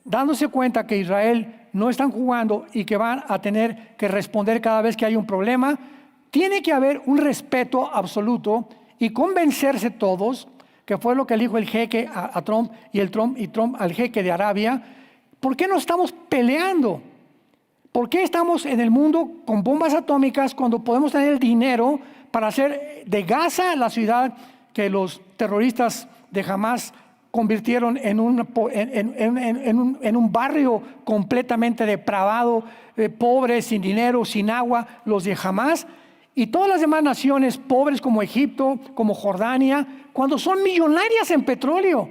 dándose cuenta que Israel no están jugando y que van a tener que responder cada vez que hay un problema, tiene que haber un respeto absoluto y convencerse todos, que fue lo que dijo el jeque a Trump y Trump al jeque de Arabia. ¿Por qué no estamos peleando? ¿Por qué estamos en el mundo con bombas atómicas cuando podemos tener el dinero para hacer de Gaza la ciudad que los terroristas de Hamas convirtieron en un barrio completamente depravado, pobre, sin dinero, sin agua, los de Hamas, y todas las demás naciones pobres como Egipto, como Jordania, cuando son millonarias en petróleo?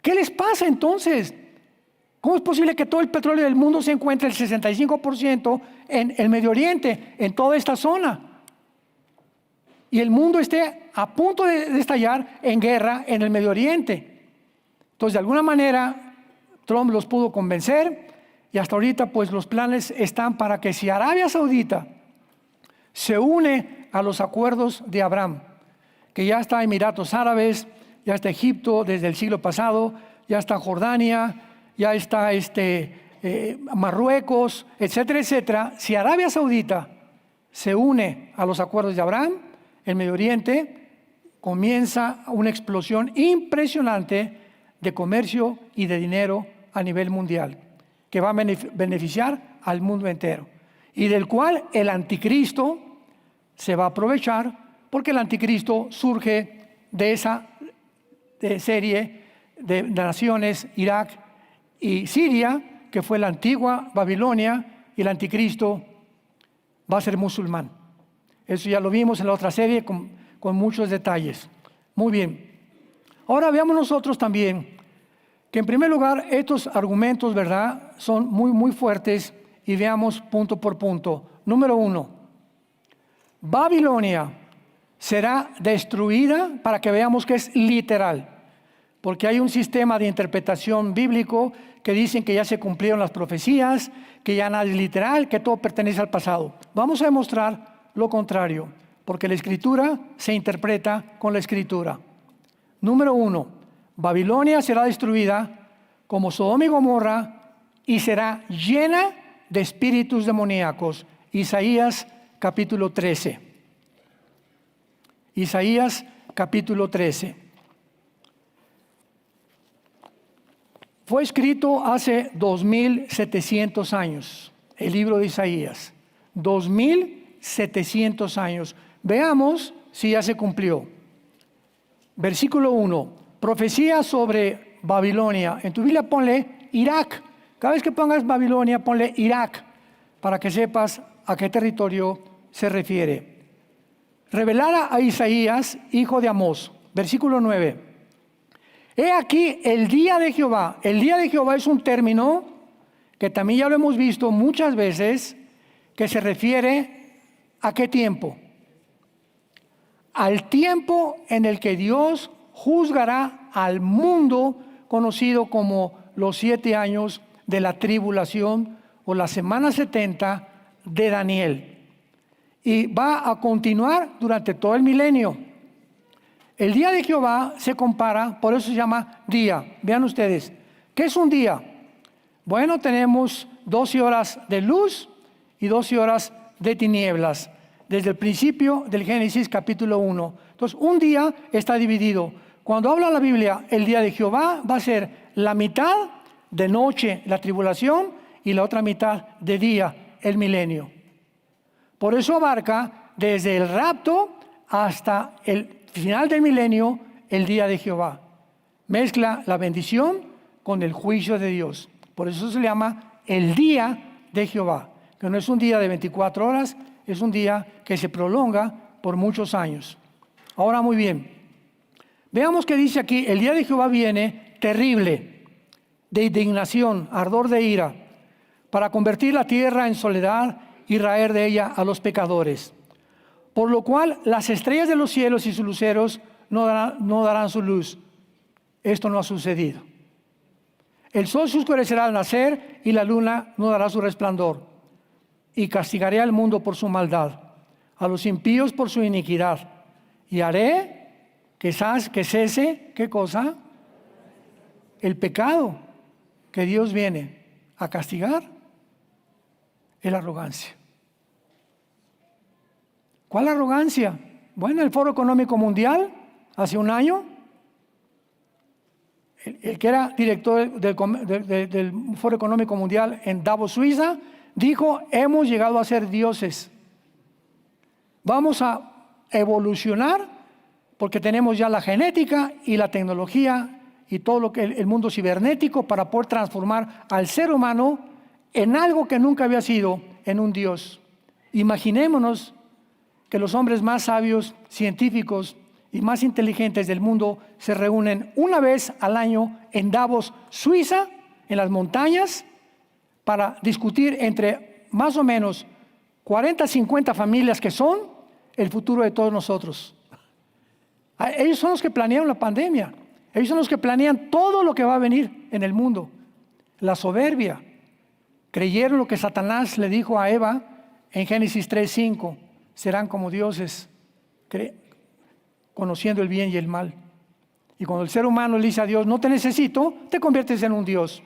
¿Qué les pasa entonces? ¿Cómo es posible que todo el petróleo del mundo se encuentre el 65% en el Medio Oriente, en toda esta zona? Y el mundo esté a punto de estallar en guerra en el Medio Oriente. Entonces, de alguna manera, Trump los pudo convencer y hasta ahorita pues los planes están para que si Arabia Saudita se une a los acuerdos de Abraham, que ya está Emiratos Árabes, ya está Egipto desde el siglo pasado, ya está Jordania, ya está Marruecos, etcétera, etcétera. Si Arabia Saudita se une a los acuerdos de Abraham, el Medio Oriente comienza una explosión impresionante de comercio y de dinero a nivel mundial, que va a beneficiar al mundo entero, y del cual el anticristo se va a aprovechar, porque el anticristo surge de esa serie de naciones, Irak y Siria, que fue la antigua Babilonia, y el anticristo va a ser musulmán. Eso ya lo vimos en la otra serie con muchos detalles. Muy bien. Ahora veamos nosotros también que en primer lugar estos argumentos, ¿verdad?, son muy, muy fuertes, y veamos punto por punto. Número 1, Babilonia será destruida, para que veamos que es literal, porque hay un sistema de interpretación bíblico que dicen que ya se cumplieron las profecías, que ya nada es literal, que todo pertenece al pasado. Vamos a demostrar lo contrario, porque la Escritura se interpreta con la Escritura. Número 1, Babilonia será destruida como Sodoma y Gomorra y será llena de espíritus demoníacos. Isaías capítulo 13. Isaías capítulo 13. Fue escrito hace 2700 años, el libro de Isaías. 2700 años. Veamos si ya se cumplió. Versículo 1. Profecía sobre Babilonia. En tu Biblia ponle Irak. Cada vez que pongas Babilonia, ponle Irak, para que sepas a qué territorio se refiere. Revelada a Isaías, hijo de Amós. Versículo 9. He aquí el día de Jehová. El día de Jehová es un término que también ya lo hemos visto muchas veces, que se refiere ¿a qué tiempo? Al tiempo en el que Dios juzgará al mundo, conocido como los 7 años de la tribulación o la semana 70 de Daniel. Y va a continuar durante todo el milenio. El día de Jehová se compara, por eso se llama día. Vean ustedes, ¿qué es un día? Bueno, tenemos 12 horas de luz y 12 horas de tinieblas, desde el principio del Génesis capítulo 1. Entonces, un día está dividido. Cuando habla la Biblia, el día de Jehová va a ser la mitad de noche, la tribulación, y la otra mitad de día, el milenio. Por eso abarca desde el rapto hasta el final del milenio, el día de Jehová. Mezcla la bendición con el juicio de Dios. Por eso se le llama el día de Jehová, que no es un día de 24 horas, es un día que se prolonga por muchos años. Ahora muy bien, veamos que dice aquí, el día de Jehová viene terrible, de indignación, ardor de ira, para convertir la tierra en soledad y raer de ella a los pecadores. Por lo cual las estrellas de los cielos y sus luceros no darán su luz. Esto no ha sucedido. El sol se oscurecerá al nacer y la luna no dará su resplandor. Y castigaré al mundo por su maldad, a los impíos por su iniquidad. Y haré que cese, ¿qué cosa? El pecado que Dios viene a castigar es la arrogancia. ¿Cuál arrogancia? Bueno, el Foro Económico Mundial, hace un año, el que era director del Foro Económico Mundial en Davos, Suiza, dijo, hemos llegado a ser dioses. Vamos a evolucionar porque tenemos ya la genética y la tecnología y todo lo que el mundo cibernético para poder transformar al ser humano en algo que nunca había sido, en un Dios. Imaginémonos que los hombres más sabios, científicos y más inteligentes del mundo se reúnen una vez al año en Davos, Suiza, en las montañas, para discutir entre más o menos 40, 50 familias que son el futuro de todos nosotros. Ellos son los que planearon la pandemia. Ellos son los que planean todo lo que va a venir en el mundo. La soberbia. Creyeron lo que Satanás le dijo a Eva en Génesis 3:5. Serán como dioses, conociendo el bien y el mal. Y cuando el ser humano le dice a Dios, no te necesito, te conviertes en un Dios.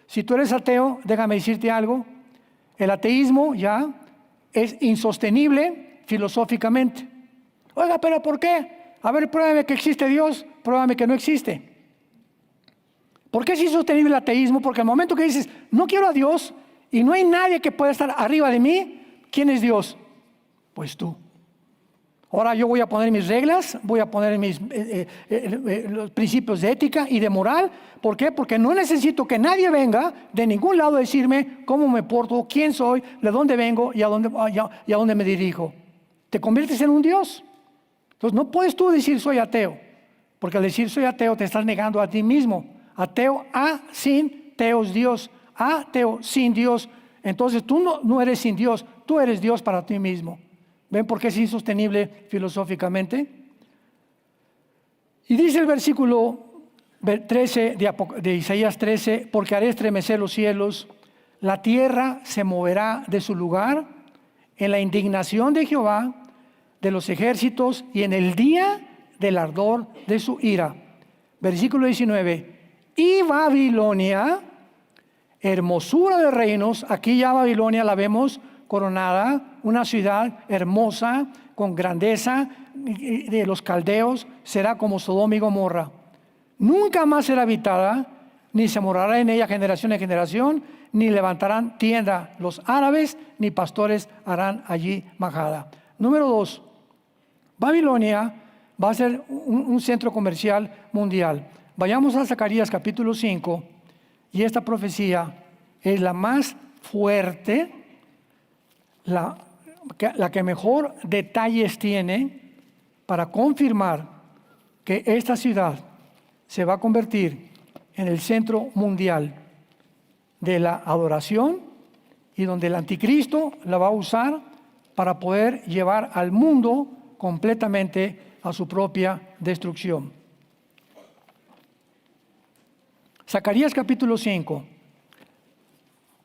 Si tú eres ateo, déjame decirte algo, el ateísmo ya es insostenible filosóficamente. Oiga, ¿pero por qué? A ver, pruébame que existe Dios, pruébame que no existe. ¿Por qué es insostenible el ateísmo? Porque al momento que dices, no quiero a Dios y no hay nadie que pueda estar arriba de mí, ¿quién es Dios? Pues tú. Ahora yo voy a poner mis reglas, voy a poner mis los principios de ética y de moral. ¿Por qué? Porque no necesito que nadie venga de ningún lado a decirme cómo me porto, quién soy, de dónde vengo y a dónde me dirijo. Te conviertes en un Dios. Entonces no puedes tú decir soy ateo, porque al decir soy ateo te estás negando a ti mismo. Ateo, sin teos, Dios. Ateo, sin Dios. Entonces tú no eres sin Dios, tú eres Dios para ti mismo. ¿Ven por qué es insostenible filosóficamente? Y dice el versículo 13 de Isaías 13, porque haré estremecer los cielos, la tierra se moverá de su lugar en la indignación de Jehová de los ejércitos y en el día del ardor de su ira. Versículo 19, y Babilonia, hermosura de reinos, aquí ya Babilonia la vemos coronada, una ciudad hermosa, con grandeza de los caldeos, será como Sodoma y Gomorra. Nunca más será habitada, ni se morará en ella generación en generación, ni levantarán tienda los árabes, ni pastores harán allí majada. Número 2, Babilonia va a ser un centro comercial mundial. Vayamos a Zacarías capítulo 5, y esta profecía es la más fuerte, la que mejor detalles tiene para confirmar que esta ciudad se va a convertir en el centro mundial de la adoración y donde el anticristo la va a usar para poder llevar al mundo completamente a su propia destrucción. Zacarías capítulo 5.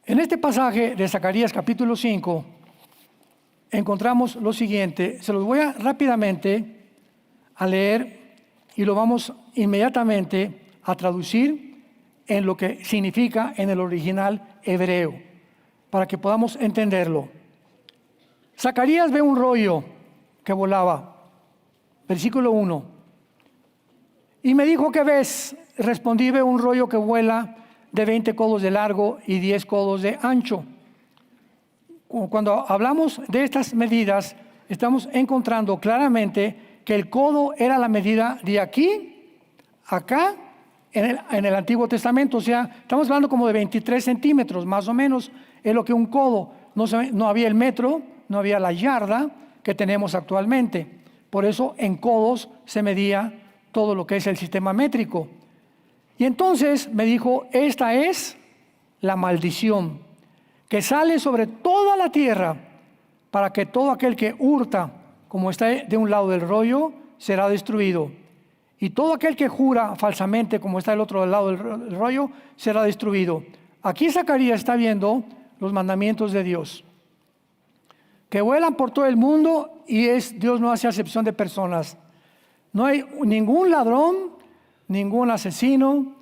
En este pasaje de Zacarías capítulo 5 encontramos lo siguiente. Se los voy a rápidamente a leer y lo vamos inmediatamente a traducir en lo que significa en el original hebreo, para que podamos entenderlo. Zacarías ve un rollo que volaba. Versículo 1. Y me dijo, ¿qué ves? Respondí, veo un rollo que vuela de 20 codos de largo y 10 codos de ancho. Cuando hablamos de estas medidas, estamos encontrando claramente que el codo era la medida de aquí, acá, en el Antiguo Testamento. O sea, estamos hablando como de 23 centímetros, más o menos, es lo que un codo. No había el metro, no había la yarda que tenemos actualmente. Por eso en codos se medía todo lo que es el sistema métrico. Y entonces me dijo, esta es la maldición que sale sobre toda la tierra, para que todo aquel que hurta, como está de un lado del rollo, será destruido. Y todo aquel que jura falsamente, como está del otro lado del rollo, será destruido. Aquí Zacarías está viendo los mandamientos de Dios, que vuelan por todo el mundo, y Dios no hace acepción de personas. No hay ningún ladrón, ningún asesino,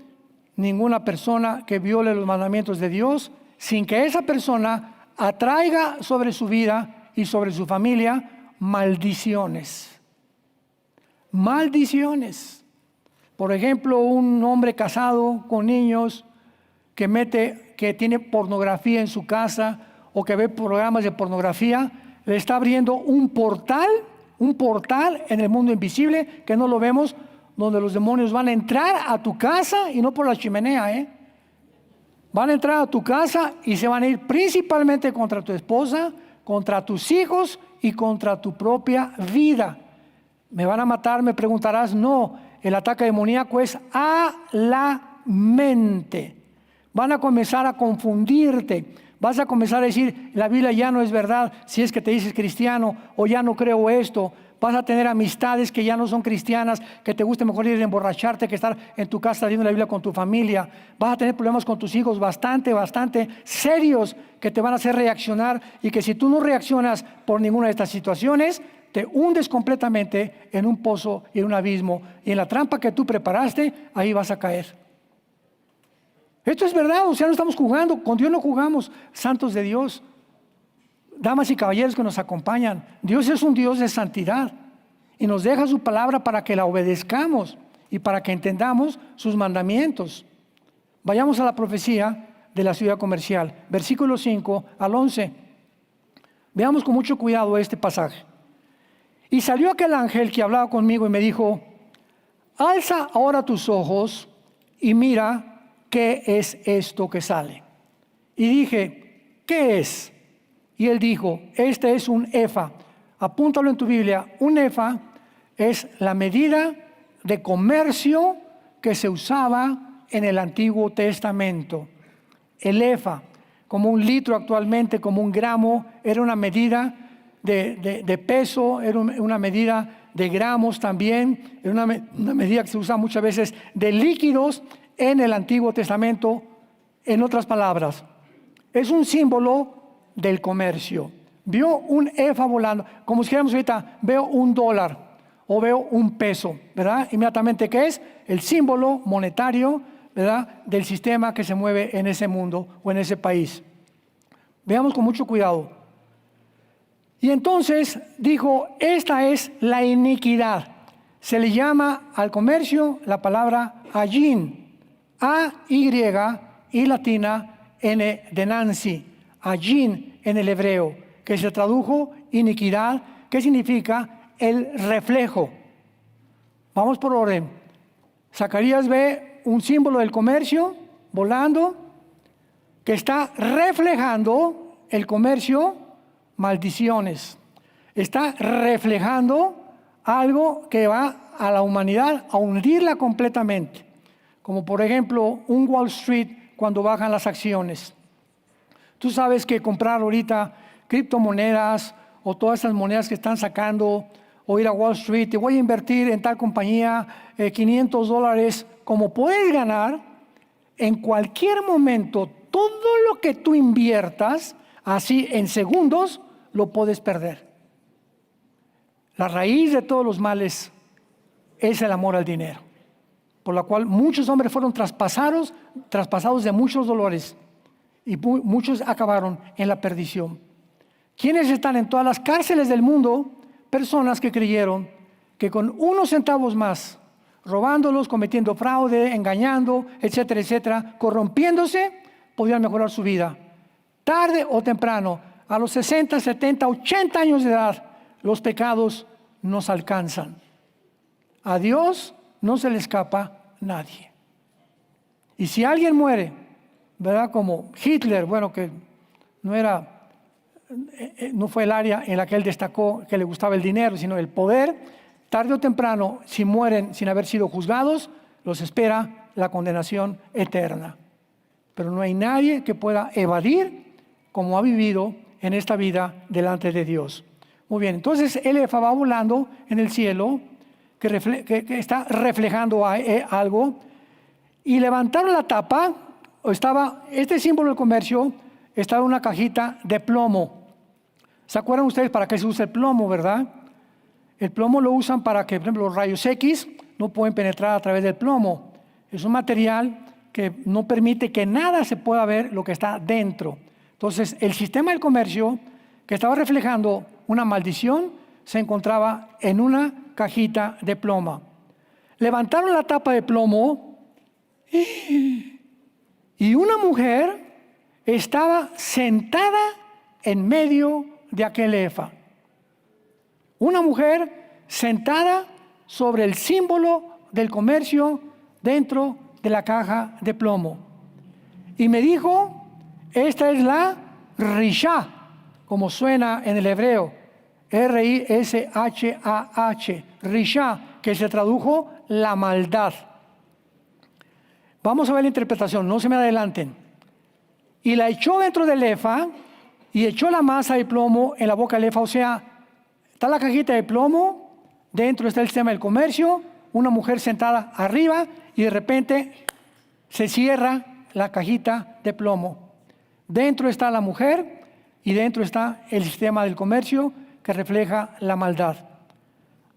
ninguna persona que viole los mandamientos de Dios sin que esa persona atraiga sobre su vida y sobre su familia maldiciones. Maldiciones. Por ejemplo, un hombre casado con niños que tiene pornografía en su casa o que ve programas de pornografía, le está abriendo un portal en el mundo invisible que no lo vemos, donde los demonios van a entrar a tu casa y no por la chimenea, Van a entrar a tu casa y se van a ir principalmente contra tu esposa, contra tus hijos y contra tu propia vida. ¿Me van a matar? Me preguntarás. No, el ataque demoníaco es a la mente. Van a comenzar a confundirte. Vas a comenzar a decir, la Biblia ya no es verdad si es que te dices cristiano, o ya no creo esto. Vas a tener amistades que ya no son cristianas, que te guste mejor ir a emborracharte que estar en tu casa leyendo la Biblia con tu familia. Vas a tener problemas con tus hijos bastante serios, que te van a hacer reaccionar, y que si tú no reaccionas por ninguna de estas situaciones, te hundes completamente en un pozo y en un abismo, y en la trampa que tú preparaste, ahí vas a caer. Esto es verdad. O sea, no estamos jugando, con Dios no jugamos, santos de Dios. Damas y caballeros que nos acompañan, Dios es un Dios de santidad y nos deja su palabra para que la obedezcamos y para que entendamos sus mandamientos. Vayamos a la profecía de la ciudad comercial, versículos 5 al 11. Veamos con mucho cuidado este pasaje. Y salió aquel ángel que hablaba conmigo y me dijo, alza ahora tus ojos y mira qué es esto que sale. Y dije, ¿qué es? Y él dijo, este es un efa. Apúntalo en tu Biblia. Un efa es la medida de comercio que se usaba en el Antiguo Testamento. El efa, como un litro actualmente, como un gramo, era una medida de peso, era una medida de gramos también, era una medida que se usa muchas veces de líquidos en el Antiguo Testamento. En otras palabras, es un símbolo del comercio. Vio un efa volando, como si dijéramos ahorita, veo un dólar o veo un peso, ¿verdad? Inmediatamente, ¿qué es? El símbolo monetario, ¿verdad?, del sistema que se mueve en ese mundo o en ese país. Veamos con mucho cuidado. Y entonces dijo, esta es la iniquidad. Se le llama al comercio la palabra ayin, A-Y y latina N de Nancy. Ayin en el hebreo, que se tradujo iniquidad, que significa el reflejo. Vamos por orden. Zacarías ve un símbolo del comercio volando, que está reflejando el comercio, maldiciones. Está reflejando algo que va a la humanidad a hundirla completamente. Como por ejemplo un Wall Street cuando bajan las acciones. Tú sabes que comprar ahorita criptomonedas o todas esas monedas que están sacando, o ir a Wall Street, te voy a invertir en tal compañía $500, como puedes ganar en cualquier momento todo lo que tú inviertas, así en segundos, lo puedes perder. La raíz de todos los males es el amor al dinero, por la cual muchos hombres fueron traspasados de muchos dolores y muchos acabaron en la perdición. ¿Quiénes están en todas las cárceles del mundo? Personas que creyeron que con unos centavos más, robándolos, cometiendo fraude, engañando, etcétera, etcétera, corrompiéndose, podían mejorar su vida. Tarde o temprano, a los 60, 70, 80 años de edad, los pecados nos alcanzan. A Dios no se le escapa nadie. Y si alguien muere, ¿verdad? Como Hitler, bueno, que no fue el área en la que él destacó que le gustaba el dinero, sino el poder, tarde o temprano, si mueren sin haber sido juzgados, los espera la condenación eterna. Pero no hay nadie que pueda evadir como ha vivido en esta vida delante de Dios. Muy bien, entonces Elefa va volando en el cielo, que está reflejando algo, y levantaron la tapa, este símbolo del comercio estaba en una cajita de plomo. ¿Se acuerdan ustedes para qué se usa el plomo, verdad? El plomo lo usan para que, por ejemplo, los rayos X no pueden penetrar a través del plomo. Es un material que no permite que nada se pueda ver lo que está dentro. Entonces, el sistema del comercio, que estaba reflejando una maldición, se encontraba en una cajita de plomo. Levantaron la tapa de plomo y una mujer estaba sentada en medio de aquel efa. Una mujer sentada sobre el símbolo del comercio dentro de la caja de plomo. Y me dijo, esta es la Rishah, como suena en el hebreo, R-I-S-H-A-H, Rishah, que se tradujo la maldad. Vamos a ver la interpretación, no se me adelanten. Y la echó dentro del efa y echó la masa de plomo en la boca del efa. O sea, está la cajita de plomo, dentro está el sistema del comercio, una mujer sentada arriba y de repente se cierra la cajita de plomo. Dentro está la mujer y dentro está el sistema del comercio que refleja la maldad.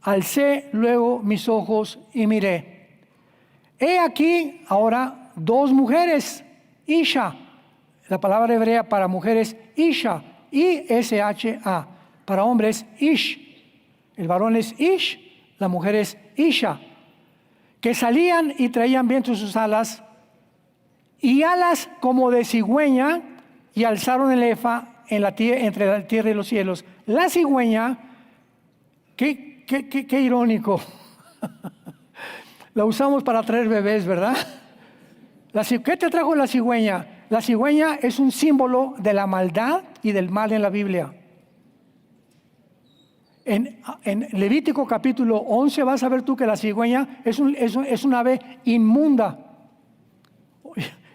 Alcé luego mis ojos y miré. He aquí ahora dos mujeres, Isha. La palabra hebrea para mujeres, Isha, I-S-H-A. Para hombres, Ish. El varón es Ish, la mujer es Isha. Que salían y traían viento en sus alas, y alas como de cigüeña, y alzaron el efa entre la tierra y los cielos. La cigüeña, qué irónico. La usamos para traer bebés, ¿verdad? ¿Qué te trajo la cigüeña? La cigüeña es un símbolo de la maldad y del mal en la Biblia. En Levítico capítulo 11 vas a ver tú que la cigüeña es un ave inmunda.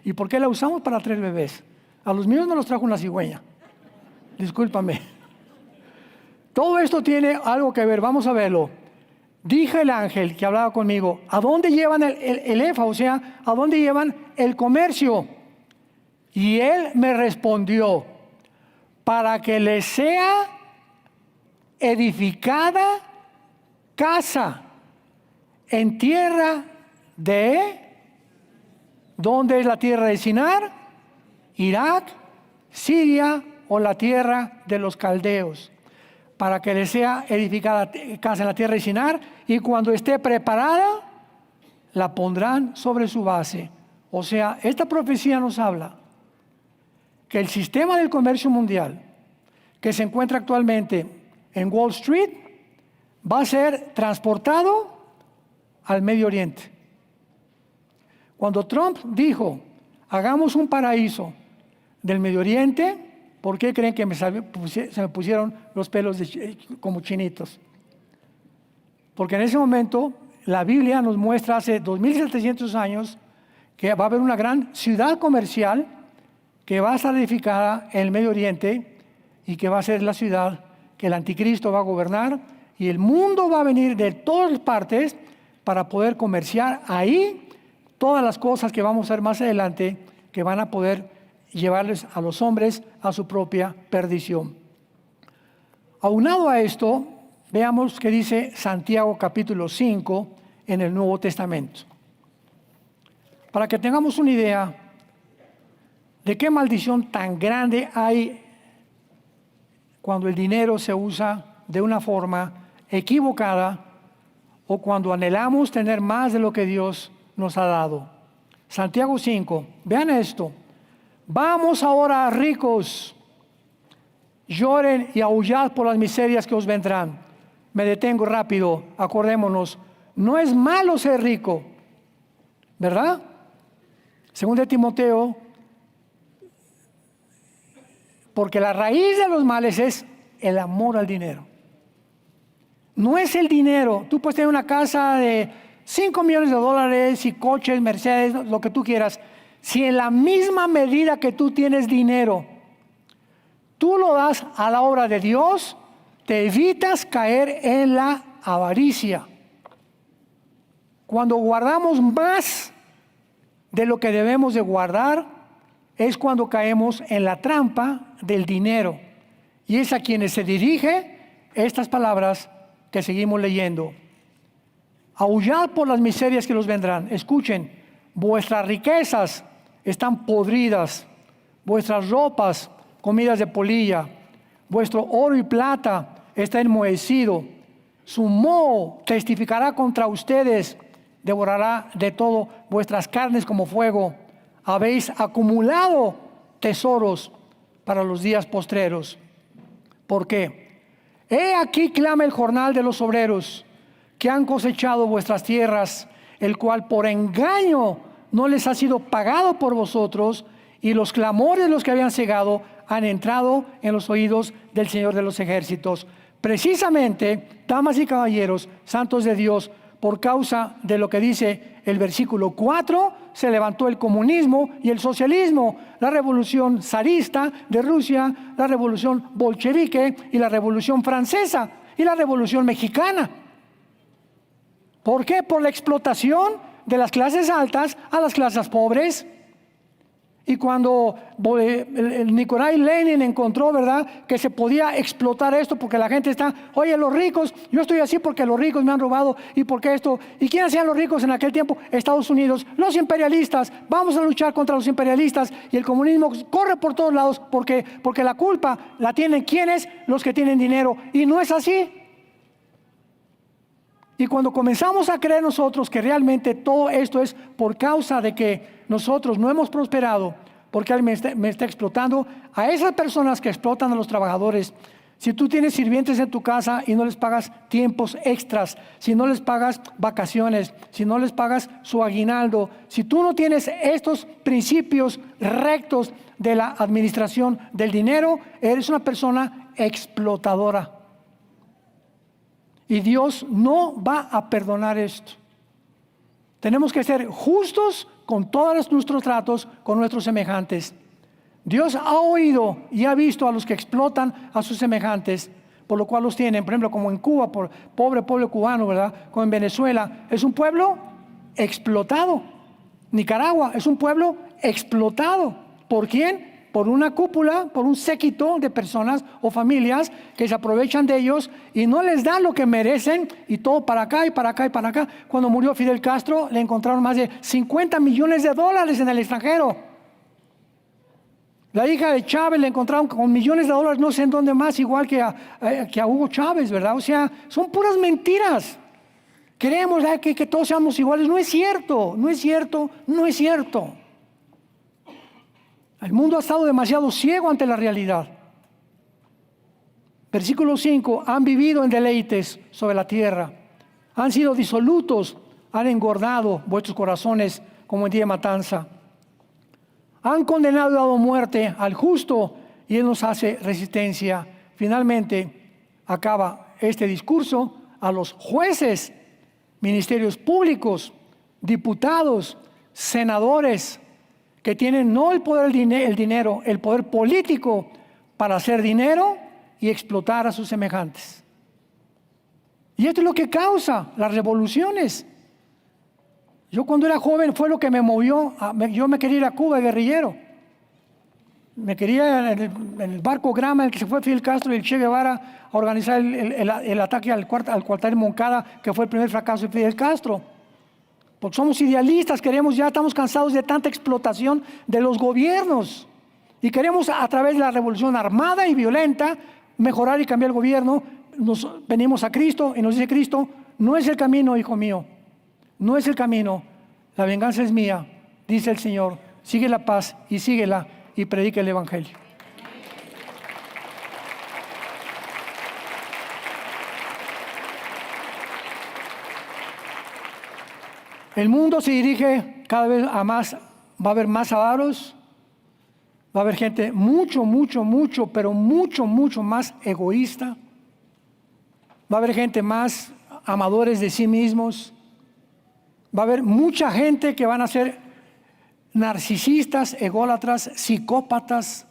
¿Y por qué la usamos? Para traer bebés. A los míos no los trajo una cigüeña. Discúlpame. Todo esto tiene algo que ver, vamos a verlo. Dije el ángel que hablaba conmigo, ¿a dónde llevan el efa? O sea, ¿a dónde llevan el comercio? Y él me respondió, para que les sea edificada casa en tierra de, ¿dónde es la tierra de Sinar? Irak, Siria o la tierra de los caldeos. Para que les sea edificada casa en la tierra de Sinar, y cuando esté preparada, la pondrán sobre su base. O sea, esta profecía nos habla que el sistema del comercio mundial que se encuentra actualmente en Wall Street va a ser transportado al Medio Oriente. Cuando Trump dijo, hagamos un paraíso del Medio Oriente, ¿por qué creen que se me pusieron los pelos como chinitos? Porque en ese momento la Biblia nos muestra hace 2700 años que va a haber una gran ciudad comercial que va a estar edificada en el Medio Oriente y que va a ser la ciudad que el anticristo va a gobernar, y el mundo va a venir de todas partes para poder comerciar ahí todas las cosas que vamos a ver más adelante que van a poder llevarles a los hombres a su propia perdición. Aunado a esto, veamos qué dice Santiago capítulo 5 en el Nuevo Testamento. Para que tengamos una idea de qué maldición tan grande hay cuando el dinero se usa de una forma equivocada o cuando anhelamos tener más de lo que Dios nos ha dado. Santiago 5, vean esto. Vamos ahora, ricos, lloren y aullad por las miserias que os vendrán. Me detengo rápido, acordémonos. No es malo ser rico, ¿verdad? Según de Timoteo, porque la raíz de los males es el amor al dinero. No es el dinero. Tú puedes tener una casa de 5 millones de dólares y coches, Mercedes, lo que tú quieras. Si en la misma medida que tú tienes dinero, tú lo das a la obra de Dios, te evitas caer en la avaricia. Cuando guardamos más de lo que debemos de guardar, es cuando caemos en la trampa del dinero. Y es a quienes se dirige estas palabras que seguimos leyendo. Aullad por las miserias que los vendrán. Escuchen, vuestras riquezas están podridas, vuestras ropas comidas de polilla, vuestro oro y plata está enmohecido. Su moho testificará contra ustedes, devorará de todo vuestras carnes como fuego. Habéis acumulado tesoros para los días postreros. ¿Por qué? He aquí clama el jornal de los obreros que han cosechado vuestras tierras, el cual por engaño no les ha sido pagado por vosotros, y los clamores de los que habían cegado han entrado en los oídos del Señor de los ejércitos. Precisamente, damas y caballeros, santos de Dios, por causa de lo que dice el versículo 4, se levantó el comunismo y el socialismo, la revolución zarista de Rusia, la revolución bolchevique y la revolución francesa y la revolución mexicana. ¿Por qué? Por la explotación de las clases altas a las clases pobres. Y cuando Nikolai Lenin encontró, ¿verdad?, que se podía explotar esto porque la gente está, oye, los ricos, yo estoy así porque los ricos me han robado y porque esto. ¿Y quién hacían los ricos en aquel tiempo? Estados Unidos, los imperialistas. Vamos a luchar contra los imperialistas, y el comunismo corre por todos lados porque la culpa la tienen ¿quiénes? Los que tienen dinero. Y no es así. Y cuando comenzamos a creer nosotros que realmente todo esto es por causa de que nosotros no hemos prosperado, porque alguien me está explotando, a esas personas que explotan a los trabajadores, si tú tienes sirvientes en tu casa y no les pagas tiempos extras, si no les pagas vacaciones, si no les pagas su aguinaldo, si tú no tienes estos principios rectos de la administración del dinero, eres una persona explotadora. Y Dios no va a perdonar esto. Tenemos que ser justos con todos nuestros tratos con nuestros semejantes. Dios ha oído y ha visto a los que explotan a sus semejantes, por lo cual los tienen, por ejemplo, como en Cuba, por pobre pueblo cubano, ¿verdad? Como en Venezuela, es un pueblo explotado. Nicaragua es un pueblo explotado. ¿Por quién? Por una cúpula, por un séquito de personas o familias que se aprovechan de ellos y no les dan lo que merecen, y todo para acá y para acá y para acá. Cuando murió Fidel Castro, le encontraron más de 50 millones de dólares en el extranjero. La hija de Chávez le encontraron con millones de dólares, no sé en dónde más, igual que a Hugo Chávez, ¿verdad? O sea, son puras mentiras. Queremos que todos seamos iguales. No es cierto, no es cierto, no es cierto. El mundo ha estado demasiado ciego ante la realidad. Versículo 5, han vivido en deleites sobre la tierra, han sido disolutos, han engordado vuestros corazones como en día de matanza. Han condenado y dado muerte al justo, y él nos hace resistencia. Finalmente, acaba este discurso a los jueces, ministerios públicos, diputados, senadores, que tienen no el poder el dinero, el poder político para hacer dinero y explotar a sus semejantes. Y esto es lo que causa las revoluciones. Yo cuando era joven fue lo que me movió, yo me quería ir a Cuba, guerrillero. Me quería en el barco Grama, en el que se fue Fidel Castro y el Che Guevara a organizar el ataque al cuartel de Moncada, que fue el primer fracaso de Fidel Castro. Porque somos idealistas, ya estamos cansados de tanta explotación de los gobiernos. Y queremos, a través de la revolución armada y violenta, mejorar y cambiar el gobierno. Venimos a Cristo y nos dice Cristo: no es el camino, hijo mío, no es el camino. La venganza es mía, dice el Señor. Sigue la paz y síguela y predica el Evangelio. El mundo se dirige cada vez a más, va a haber más avaros, va a haber gente mucho más egoísta, va a haber gente más amadores de sí mismos, va a haber mucha gente que van a ser narcisistas, ególatras, psicópatas.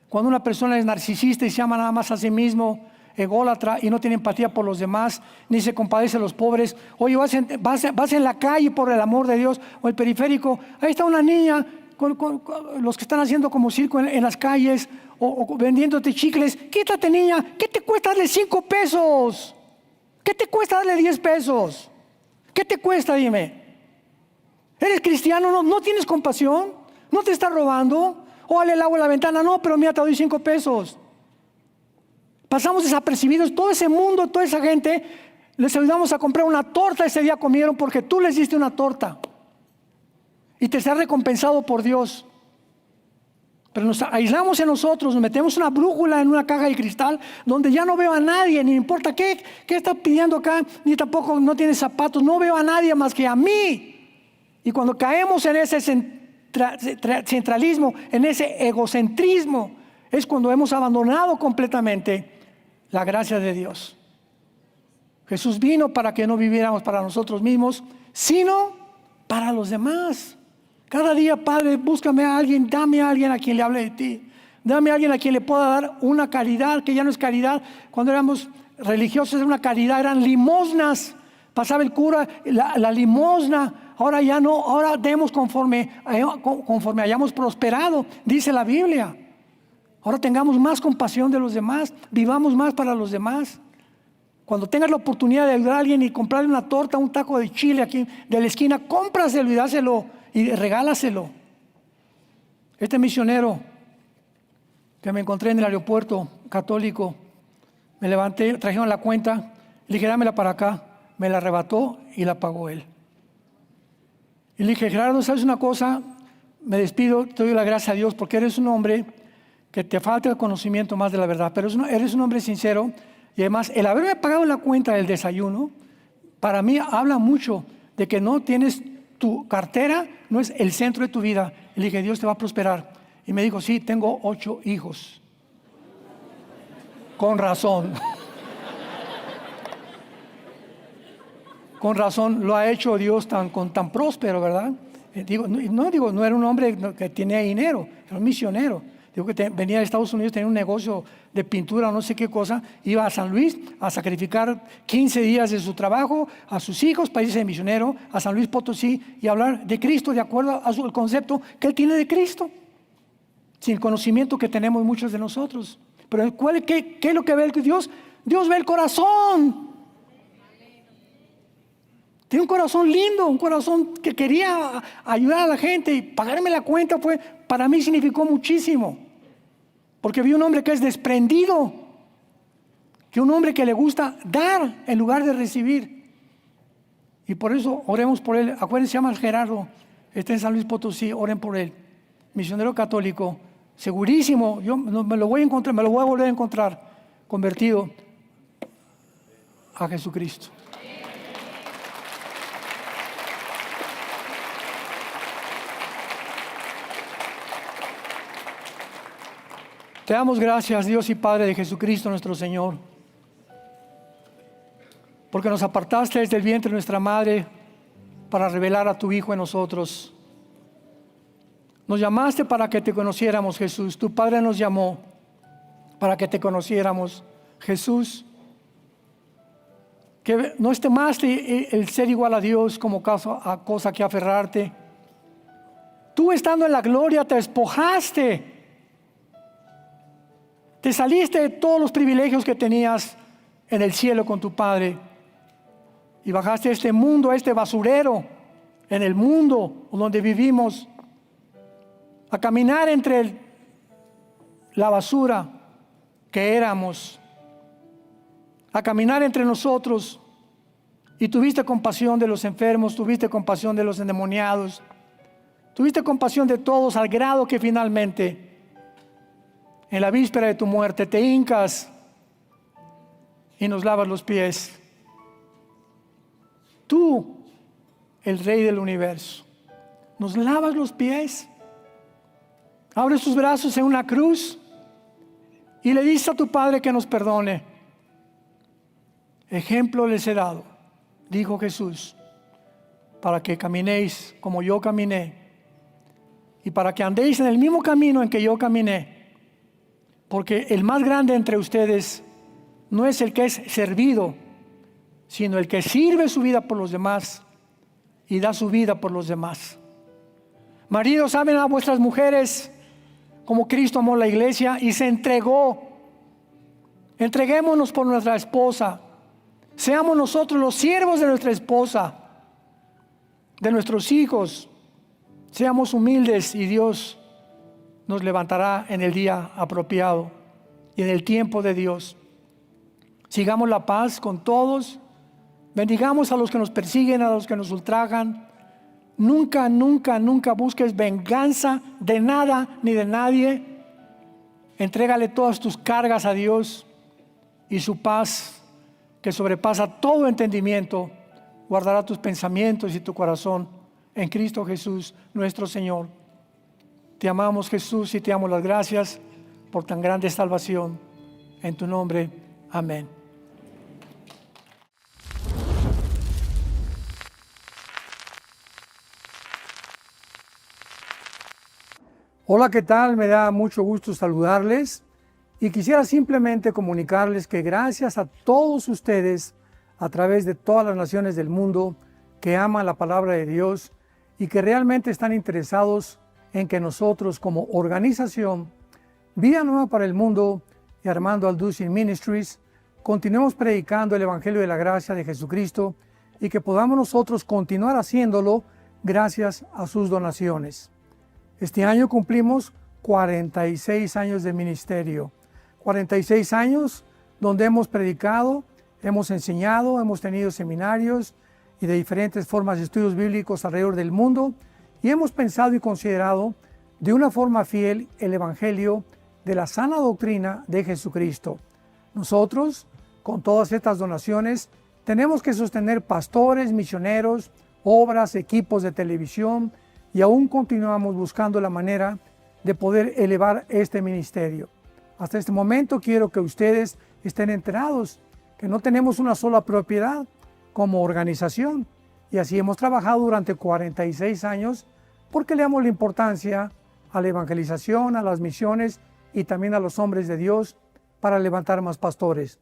Cuando una persona es narcisista y se ama nada más a sí mismo, ególatra y no tiene empatía por los demás, ni se compadece a los pobres. Oye, vas en la calle, por el amor de Dios, o el periférico, ahí está una niña con los que están haciendo como circo en las calles, o vendiéndote chicles. Quítate, niña, ¿qué te cuesta darle 5 pesos? ¿Qué te cuesta darle 10 pesos? ¿Qué te cuesta, dime? ¿Eres cristiano? ¿No tienes compasión? ¿No te estás robando? O dale el agua a la ventana. No, pero mira, te doy 5 pesos. Pasamos desapercibidos. Todo ese mundo, toda esa gente, les ayudamos a comprar una torta. Ese día comieron porque tú les diste una torta. Y te estás recompensado por Dios. Pero nos aislamos en nosotros, nos metemos una brújula en una caja de cristal donde ya no veo a nadie, ni importa qué está pidiendo acá, ni tampoco no tiene zapatos, no veo a nadie más que a mí. Y cuando caemos en ese centralismo, en ese egocentrismo, es cuando hemos abandonado completamente la gracia de Dios. Jesús vino para que no viviéramos para nosotros mismos, sino para los demás. Cada día, Padre, búscame a alguien, dame a alguien a quien le hable de ti. Dame a alguien a quien le pueda dar una caridad, que ya no es caridad. Cuando éramos religiosos era una caridad, eran limosnas. Pasaba el cura, la limosna. Ahora ya no, ahora demos conforme hayamos prosperado, dice la Biblia. Ahora tengamos más compasión de los demás, vivamos más para los demás. Cuando tengas la oportunidad de ayudar a alguien y comprarle una torta, un taco de chile aquí de la esquina, cómpraselo y dáselo y regálaselo. Este misionero que me encontré en el aeropuerto católico, me levanté, trajeron la cuenta, le dije, dámela para acá, me la arrebató y la pagó él. Y le dije, Gerardo, ¿sabes una cosa? Me despido, te doy la gracia a Dios porque eres un hombre que te falta el conocimiento más de la verdad, pero eres un hombre sincero. Y además, el haberme pagado la cuenta del desayuno, para mí habla mucho de que no tienes tu cartera, no es el centro de tu vida. Y le dije, Dios te va a prosperar. Y me dijo, sí, tengo 8 hijos. Con razón. Con razón lo ha hecho Dios tan próspero, ¿verdad? No era un hombre que tenía dinero, era un misionero. Digo que venía de Estados Unidos, tenía un negocio de pintura o no sé qué cosa, iba a San Luis a sacrificar 15 días de su trabajo a sus hijos para irse de misionero a San Luis Potosí y hablar de Cristo de acuerdo al concepto que él tiene de Cristo, sin el conocimiento que tenemos muchos de nosotros. Pero ¿qué es lo que ve Dios? Dios ve el corazón. Tiene un corazón lindo, un corazón que quería ayudar a la gente y pagarme la cuenta para mí significó muchísimo. Porque vi un hombre que es desprendido, que un hombre que le gusta dar en lugar de recibir. Y por eso oremos por él. Acuérdense, se llama Gerardo, está en San Luis Potosí, oren por él. Misionero católico, segurísimo, yo me lo voy a encontrar, me lo voy a volver a encontrar, convertido a Jesucristo. Te damos gracias, Dios y Padre de Jesucristo nuestro Señor, porque nos apartaste desde el vientre de nuestra madre para revelar a tu Hijo en nosotros. Nos llamaste para que te conociéramos, Jesús. Tu Padre nos llamó para que te conociéramos, Jesús. Que no estimaste el ser igual a Dios como cosa que aferrarte. Tú estando en la gloria te despojaste Te saliste de todos los privilegios que tenías en el cielo con tu Padre y bajaste a este mundo, a este basurero, en el mundo donde vivimos, a caminar entre la basura que éramos, a caminar entre nosotros, y tuviste compasión de los enfermos, tuviste compasión de los endemoniados, tuviste compasión de todos, al grado que finalmente, en la víspera de tu muerte, te hincas y nos lavas los pies. Tú, el Rey del universo, nos lavas los pies, abres tus brazos en una cruz y le dices a tu Padre que nos perdone. Ejemplo les he dado, dijo Jesús, para que caminéis como yo caminé y para que andéis en el mismo camino en que yo caminé. Porque el más grande entre ustedes no es el que es servido, sino el que sirve su vida por los demás y da su vida por los demás. Maridos, amen a vuestras mujeres como Cristo amó la iglesia y se entregó. Entreguémonos por nuestra esposa. Seamos nosotros los siervos de nuestra esposa, de nuestros hijos. Seamos humildes y Dios nos levantará en el día apropiado y en el tiempo de Dios. Sigamos la paz con todos. Bendigamos a los que nos persiguen, a los que nos ultrajan. Nunca, nunca, nunca busques venganza de nada ni de nadie. Entrégale todas tus cargas a Dios y su paz, que sobrepasa todo entendimiento, guardará tus pensamientos y tu corazón en Cristo Jesús, nuestro Señor. Te amamos, Jesús, y te damos las gracias por tan grande salvación. En tu nombre, amén. Hola, ¿qué tal? Me da mucho gusto saludarles y quisiera simplemente comunicarles que gracias a todos ustedes a través de todas las naciones del mundo que aman la palabra de Dios y que realmente están interesados en que nosotros como organización Vida Nueva para el Mundo y Armando Alducin Ministries continuemos predicando el Evangelio de la Gracia de Jesucristo y que podamos nosotros continuar haciéndolo gracias a sus donaciones. Este año cumplimos 46 años de ministerio, 46 años donde hemos predicado, hemos enseñado, hemos tenido seminarios y de diferentes formas de estudios bíblicos alrededor del mundo y hemos pensado y considerado de una forma fiel el Evangelio de la sana doctrina de Jesucristo. Nosotros, con todas estas donaciones, tenemos que sostener pastores, misioneros, obras, equipos de televisión y aún continuamos buscando la manera de poder elevar este ministerio. Hasta este momento quiero que ustedes estén enterados que no tenemos una sola propiedad como organización y así hemos trabajado durante 46 años porque le damos la importancia a la evangelización, a las misiones y también a los hombres de Dios para levantar más pastores.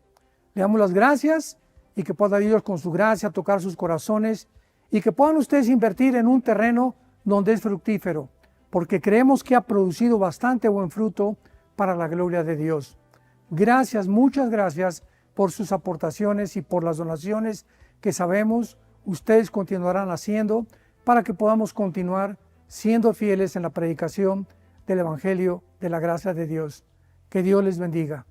Le damos las gracias y que pueda Dios con su gracia tocar sus corazones y que puedan ustedes invertir en un terreno donde es fructífero, porque creemos que ha producido bastante buen fruto para la gloria de Dios. Gracias, muchas gracias por sus aportaciones y por las donaciones que sabemos ustedes continuarán haciendo para que podamos continuar siendo fieles en la predicación del Evangelio de la gracia de Dios. Que Dios les bendiga.